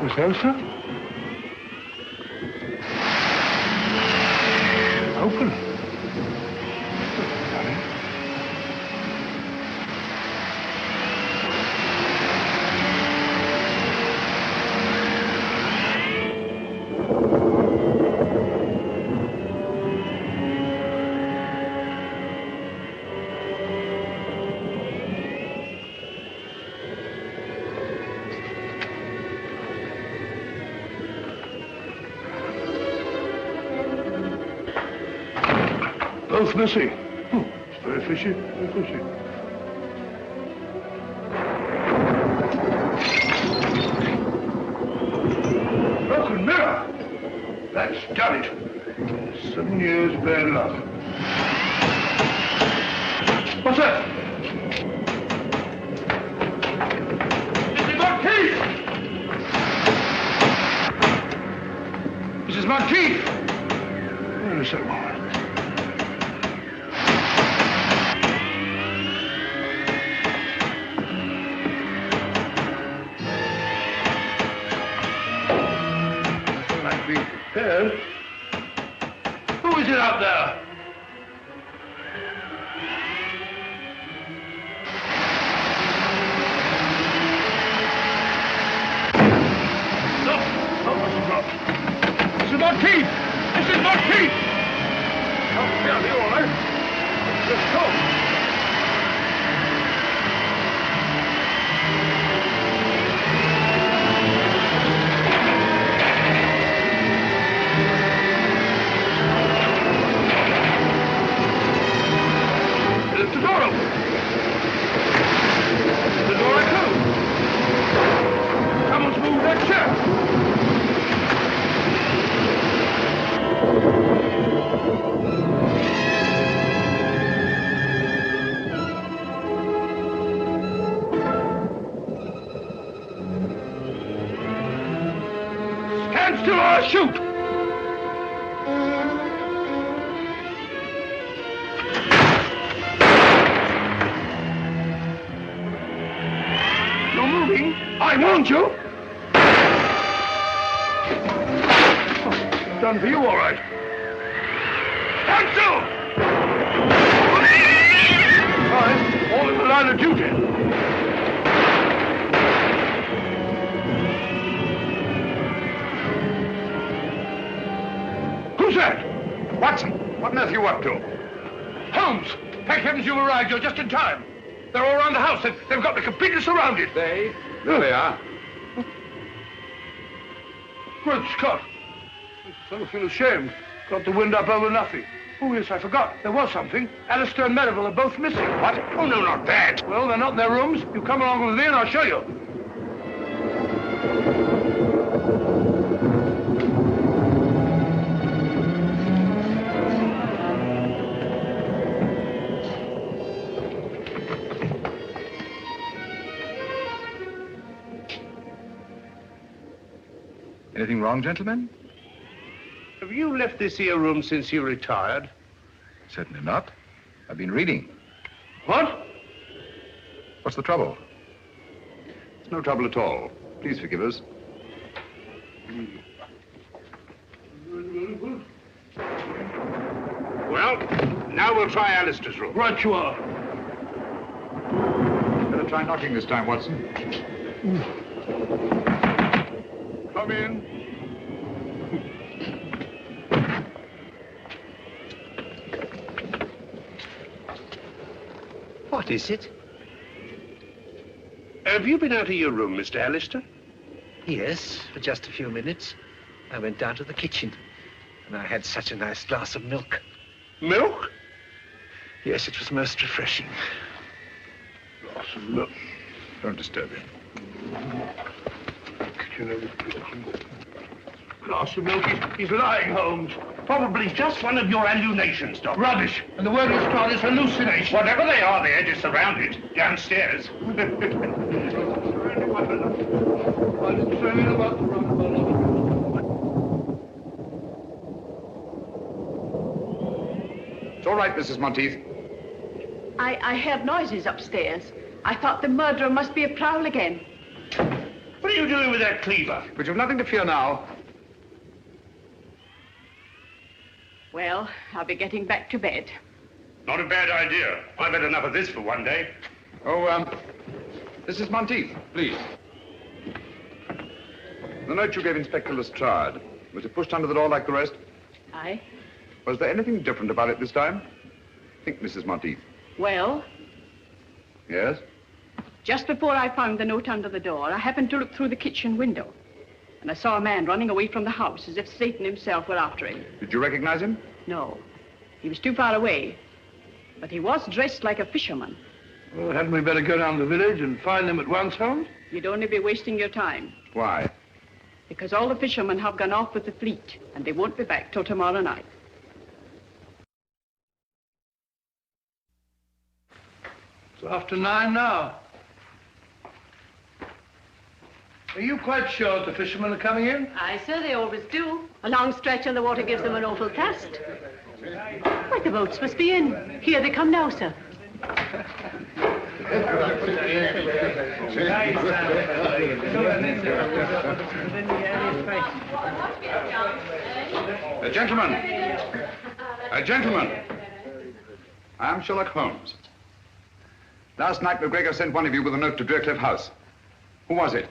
Mr. Alistair? Open. Both missing. It's very fishy, very fishy. Broken mirror! That's done it. 7 years bad luck. What's that? Mrs. Marquis! Mrs. Marquis! Wait a second. Ed? Who is it out there? No, Mrs. Rock. Mrs. Marquis! Mrs. Marquis! Help me out here, all right? Let's go. still are. Shoot! You're moving. I warned you. Oh, done for you, all right. Stand still! All in the line of duty. Who's that? Watson, what on earth are you up to? Holmes! Thank heavens you've arrived. You're just in time. They're all around the house. They've got me completely surrounded. There they are. Great Scott. I sort of feel ashamed. Got the wind up over nothing. Oh, yes, I forgot. There was something. Alistair and Merivale are both missing. What? Oh, no, not that. Well, they're not in their rooms. You come along with me and I'll show you. Anything wrong, gentlemen? Have you left this here room since you retired? Certainly not. I've been reading. What? What's the trouble? It's no trouble at all. Please forgive us. Well, now we'll try Alistair's room. Right you are. Better try knocking this time, Watson. Come in. What is it? Have you been out of your room, Mr. Alistair? Yes, for just a few minutes. I went down to the kitchen, and I had such a nice glass of milk. Milk? Yes, it was most refreshing. Glass of milk. Don't disturb him. Glass of milk. He's lying, Holmes. Probably just one of your hallucinations, Doctor. Rubbish. And the word he's got is hallucination. Whatever they are, they're just surrounded downstairs. I didn't say anything about the rum. It's all right, Mrs. Monteith. I heard noises upstairs. I thought the murderer must be a prowl again. What are you doing with that cleaver? But you've nothing to fear now. Well, I'll be getting back to bed. Not a bad idea. I've had enough of this for one day. Oh, Mrs. Monteith, please. The note you gave Inspector Lestrade, was it pushed under the door like the rest? Aye. Was there anything different about it this time? Think, Mrs. Monteith. Well, Yes? just before I found the note under the door, I happened to look through the kitchen window. And I saw a man running away from the house as if Satan himself were after him. Did you recognize him? No, he was too far away. But he was dressed like a fisherman. Well, hadn't we better go down to the village and find them at once, Holmes? You'd only be wasting your time. Why? Because all the fishermen have gone off with the fleet, and they won't be back till tomorrow night. It's after 9 now. Are you quite sure the fishermen are coming in? Aye, sir, they always do. A long stretch on the water gives them an awful cast. Why, the boats must be in. Here they come now, sir. Gentlemen, I am Sherlock Holmes. Last night, McGregor sent one of you with a note to Driercliff House. Who was it?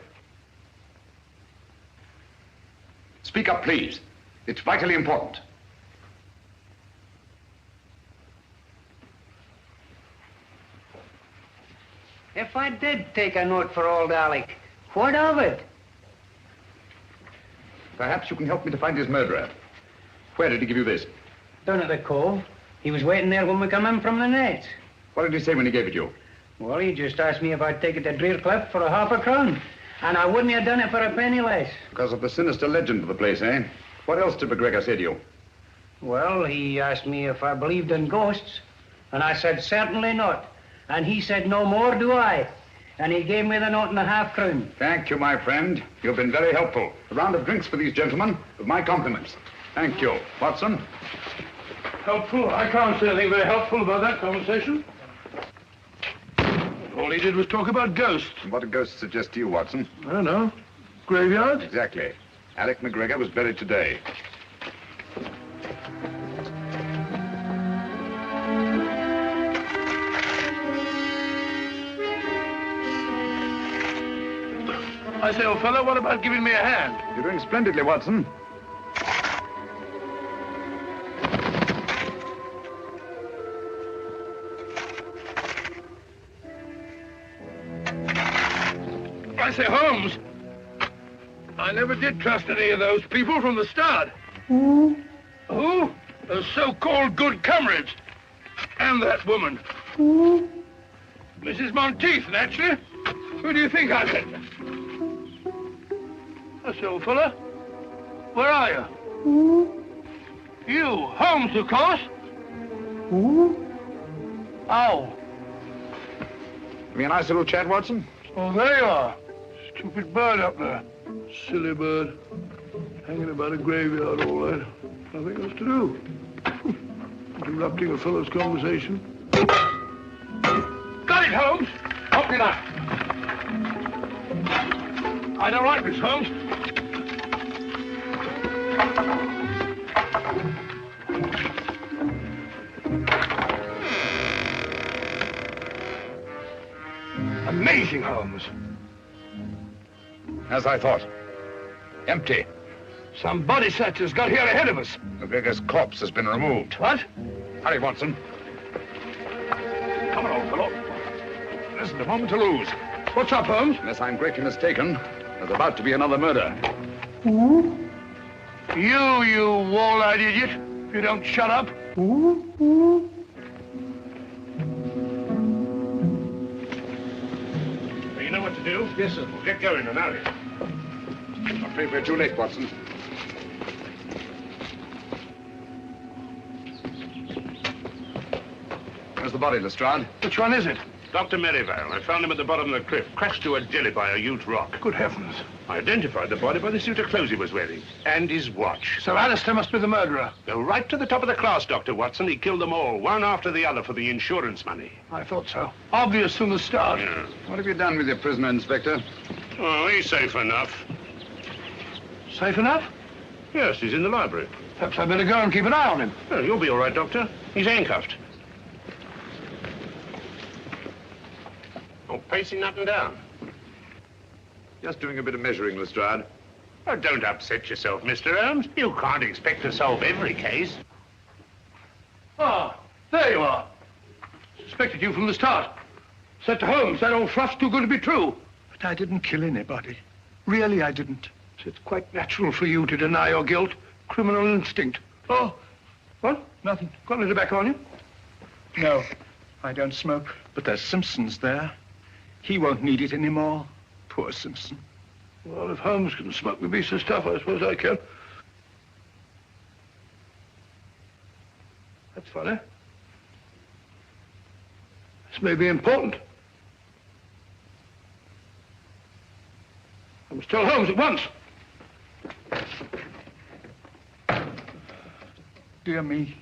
Speak up, please. It's vitally important. If I did take a note for old Alec, what of it? Perhaps you can help me to find his murderer. Where did he give you this? Down at the cove. He was waiting there when we come in from the net. What did he say when he gave it you? Well, he just asked me if I'd take it to Driercliff for a £0.50. And I wouldn't have done it for a penny less. Because of the sinister legend of the place, eh? What else did McGregor say to you? Well, he asked me if I believed in ghosts. And I said, certainly not. And he said, no more do I. And he gave me the note and a half-crown. Thank you, my friend. You've been very helpful. A round of drinks for these gentlemen, with my compliments. Thank you. Watson? Helpful? I can't say anything very helpful about that conversation. All he did was talk about ghosts. What did ghosts suggest to you, Watson? I don't know. Graveyard? Exactly. Alec McGregor was buried today. I say, old fellow, what about giving me a hand? You're doing splendidly, Watson. I say, Holmes, I never did trust any of those people from the start. Who? Who? Those so-called good comrades. And that woman. Who? Mrs. Monteith, naturally. Who do you think I met? I say, old fella, where are you? Who? You, Holmes, of course. Who? Oh. Be a nice little chat, Watson? Oh, there you are. Stupid bird up there. Silly bird. Hanging about a graveyard all night. Nothing else to do. Interrupting a fellow's conversation. Got it, Holmes! Help me now. I don't like this, Holmes. Amazing, Holmes. As I thought. Empty. Some body snatchers got here ahead of us. McGregor's corpse has been removed. What? Hurry, Watson. Come on, old fellow. There isn't a moment to lose. What's up, Holmes? Unless I'm greatly mistaken, there's about to be another murder. Who? You wall-eyed idiot. If you don't shut up. You know what to do? Yes, sir. Well, get going and hurry. I'm afraid we're too late, Watson. Where's the body, Lestrade? Which one is it? Dr. Merivale. I found him at the bottom of the cliff, crashed to a jelly by a huge rock. Good heavens. I identified the body by the suit of clothes he was wearing. And his watch. So Alistair must be the murderer. Go right to the top of the class, Dr. Watson. He killed them all, one after the other, for the insurance money. I thought so. Obvious from the start. Yeah. What have you done with your prisoner, Inspector? Oh, he's safe enough. Safe enough? Yes, he's in the library. Perhaps I'd better go and keep an eye on him. Well, you'll be all right, Doctor. He's handcuffed. Oh, pacing up and down. Just doing a bit of measuring, Lestrade. Oh, don't upset yourself, Mr. Holmes. You can't expect to solve every case. Ah, there you are. Suspected you from the start. Said to Holmes, that old fluff's too good to be true. But I didn't kill anybody. Really, I didn't. It's quite natural for you to deny your guilt. Criminal instinct. Oh, what? Nothing. Got any tobacco on you? No, I don't smoke. But there's Simpson's there. He won't need it anymore. Poor Simpson. Well, if Holmes can smoke the beast of stuff, I suppose I can. That's funny. This may be important. I must tell Holmes at once. Dear me.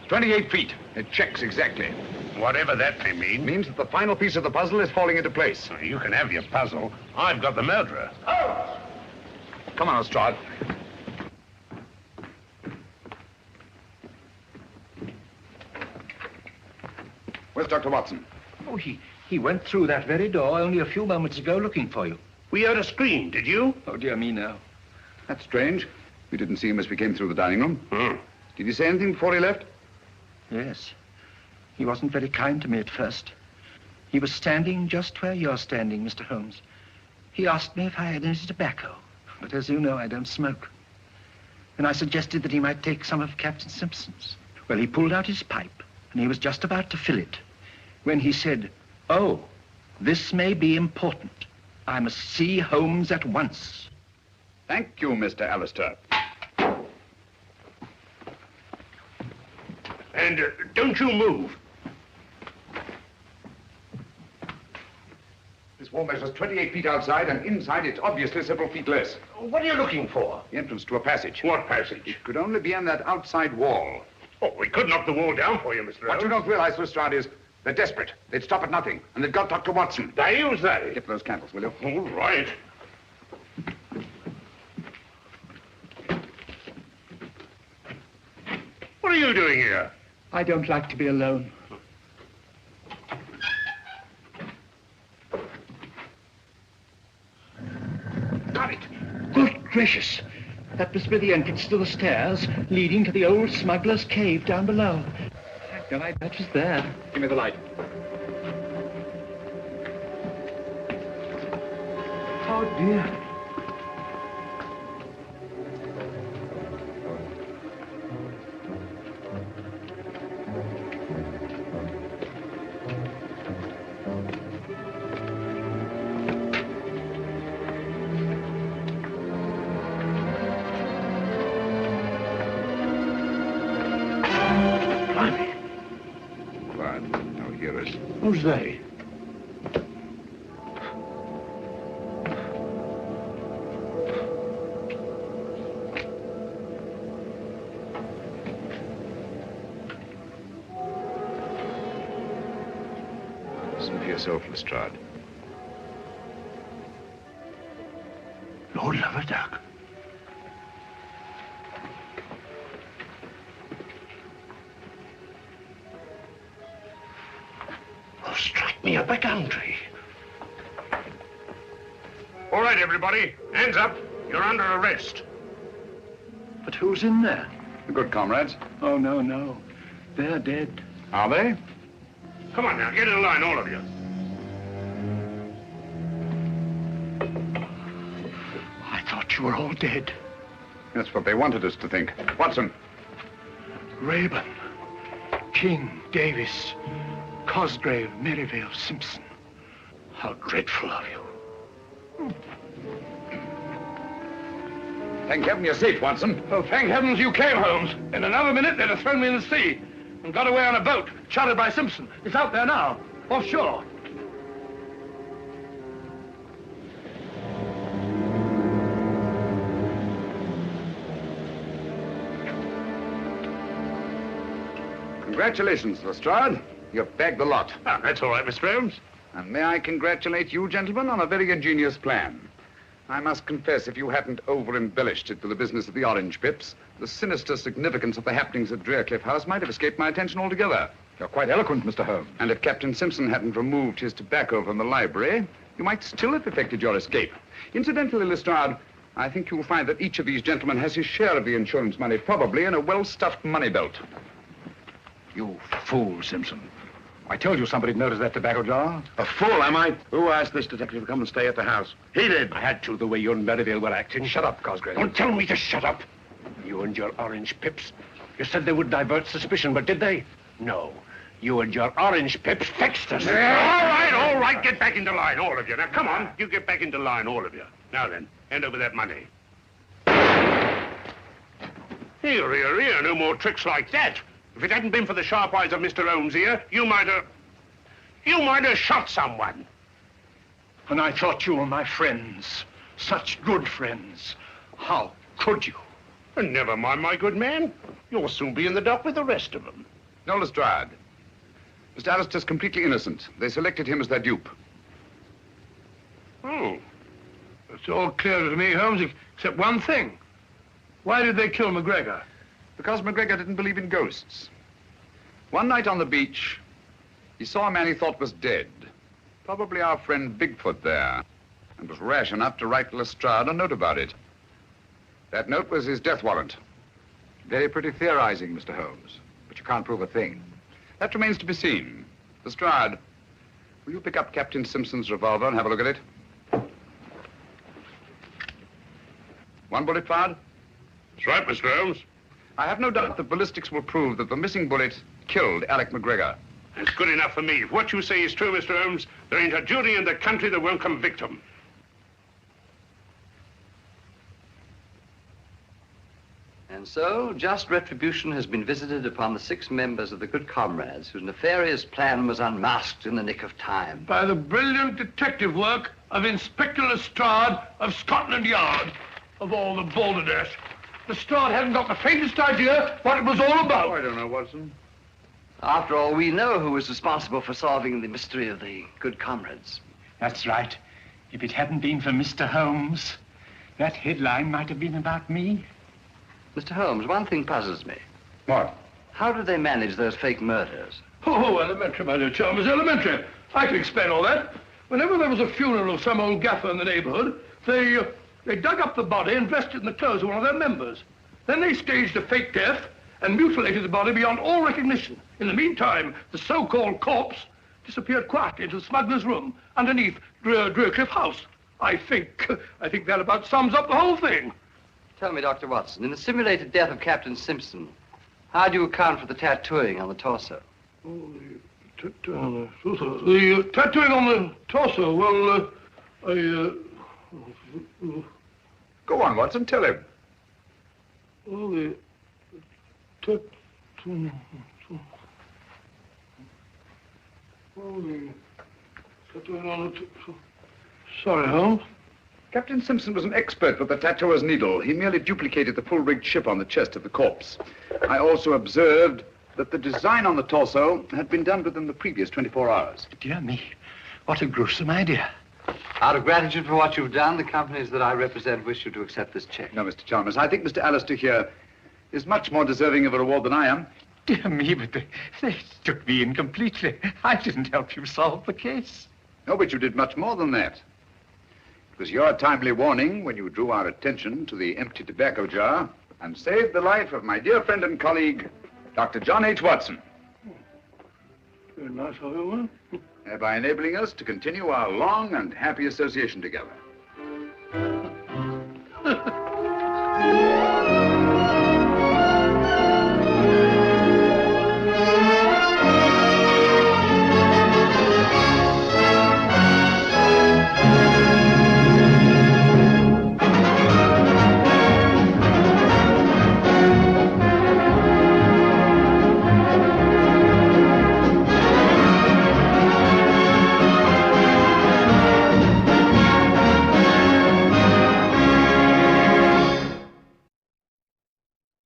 28 feet. It checks exactly. Whatever that may mean. Means that the final piece of the puzzle is falling into place. You can have your puzzle. I've got the murderer. Oh! Come on, Lestrade. Where's Dr. Watson? Oh, he went through that very door only a few moments ago looking for you. We heard a scream, did you? Oh, dear me, no. That's strange. We didn't see him as we came through the dining room. Hmm. Did he say anything before he left? Yes. He wasn't very kind to me at first. He was standing just where you're standing, Mr. Holmes. He asked me if I had any tobacco, but as you know, I don't smoke. And I suggested that he might take some of Captain Simpson's. Well, he pulled out his pipe, and he was just about to fill it, when he said, "Oh, this may be important. I must see Holmes at once." Thank you, Mr. Alistair. And don't you move. wall measures 28 feet outside, and inside it's obviously several feet less. What are you looking for? The entrance to a passage. What passage? It could only be on that outside wall. Oh, we could knock the wall down for you, Mr. What Holmes. you don't realize, Lestrade, is they're desperate. They'd stop at nothing, and they've got Dr. Watson. They use that. Get those candles, will you? All right. What are you doing here? I don't like to be alone. Got it. Good gracious. That must be the entrance to the stairs leading to the old smuggler's cave down below. Thank God that was there. Give me the light. Oh, dear. Who's they? Listen to yourself, Lestrade. Lord love a duck. Strike me up a country. All right, everybody. Hands up. You're under arrest. But who's in there? The Good Comrades. Oh, no, no. They're dead. Are they? Come on now, get in line, all of you. I thought you were all dead. That's what they wanted us to think. Watson. Rathbone, King, Davis, Cosgrave, Merivale, Simpson. How dreadful of you. Thank heaven you're safe, Watson. Oh, thank heavens you came, Holmes. In another minute, they'd have thrown me in the sea and got away on a boat, chartered by Simpson. It's out there now, offshore. Congratulations, Lestrade. You've bagged the lot. Ah, that's all right, Mr. Holmes. And may I congratulate you, gentlemen, on a very ingenious plan. I must confess, if you hadn't over-embellished it with the business of the orange pips, the sinister significance of the happenings at Drearcliff House might have escaped my attention altogether. You're quite eloquent, Mr. Holmes. And if Captain Simpson hadn't removed his tobacco from the library, you might still have effected your escape. Incidentally, Lestrade, I think you'll find that each of these gentlemen has his share of the insurance money, probably in a well-stuffed money belt. You fool, Simpson. I told you somebody'd noticed that tobacco jar. A fool, am I? Who asked this detective to come and stay at the house? He did. I had to, the way you and Merivale were acting. Shut up, Cosgrave. Don't tell me to shut up. You and your orange pips. You said they would divert suspicion, but did they? No. You and your orange pips fixed us. All right, get back into line, all of you. Now, come on, you get back into line, all of you. Now then, hand over that money. Here, no more tricks like that. If it hadn't been for the sharp eyes of Mr. Holmes here, you might have shot someone. And I thought you were my friends. Such good friends. How could you? And never mind, my good man. You'll soon be in the dock with the rest of them. No, Lestrade. Mr. Alistair's completely innocent. They selected him as their dupe. Oh. It's all clear to me, Holmes, except one thing. Why did they kill McGregor? Because McGregor didn't believe in ghosts. One night on the beach, he saw a man he thought was dead. Probably our friend Bigfoot there. And was rash enough to write Lestrade a note about it. That note was his death warrant. Very pretty theorizing, Mr. Holmes. But you can't prove a thing. That remains to be seen. Lestrade, will you pick up Captain Simpson's revolver and have a look at it? One bullet fired? That's right, Mr. Holmes. I have no doubt that ballistics will prove that the missing bullet killed Alec McGregor. That's good enough for me. If what you say is true, Mr. Holmes, there ain't a jury in the country that won't convict him. And so, just retribution has been visited upon the 6 members of the Good Comrades whose nefarious plan was unmasked in the nick of time. By the brilliant detective work of Inspector Lestrade of Scotland Yard, of all the balderdash. Lestrade hadn't got the faintest idea what it was all about. Oh, I don't know, Watson. After all, we know who was responsible for solving the mystery of the Good Comrades. That's right. If it hadn't been for Mr. Holmes, that headline might have been about me. Mr. Holmes, one thing puzzles me. What? How did they manage those fake murders? Oh, elementary, my dear Chalmers, elementary. I can explain all that. Whenever there was a funeral of some old gaffer in the neighborhood, they dug up the body and dressed it in the clothes of one of their members. Then they staged a fake death and mutilated the body beyond all recognition. In the meantime, the so-called corpse disappeared quietly into the smuggler's room underneath Drearcliff House. I think that about sums up the whole thing. Tell me, Dr. Watson, in the simulated death of Captain Simpson, how do you account for the tattooing on the torso? Oh, the tattooing on the torso, well, Go on, Watson, tell him. Well, the tattooing... Well, the tattooing on the... Sorry, Holmes. Captain Simpson was an expert with the tattooer's needle. He merely duplicated the full-rigged ship on the chest of the corpse. I also observed that the design on the torso had been done within the previous 24 hours. Dear me, what a gruesome idea. Out of gratitude for what you've done, the companies that I represent wish you to accept this check. No, Mr. Chalmers, I think Mr. Alistair here is much more deserving of a reward than I am. Dear me, but they took me in completely. I didn't help you solve the case. No, but you did much more than that. It was your timely warning when you drew our attention to the empty tobacco jar and saved the life of my dear friend and colleague, Dr. John H. Watson. Very nice of you, Thereby enabling us to continue our long and happy association together.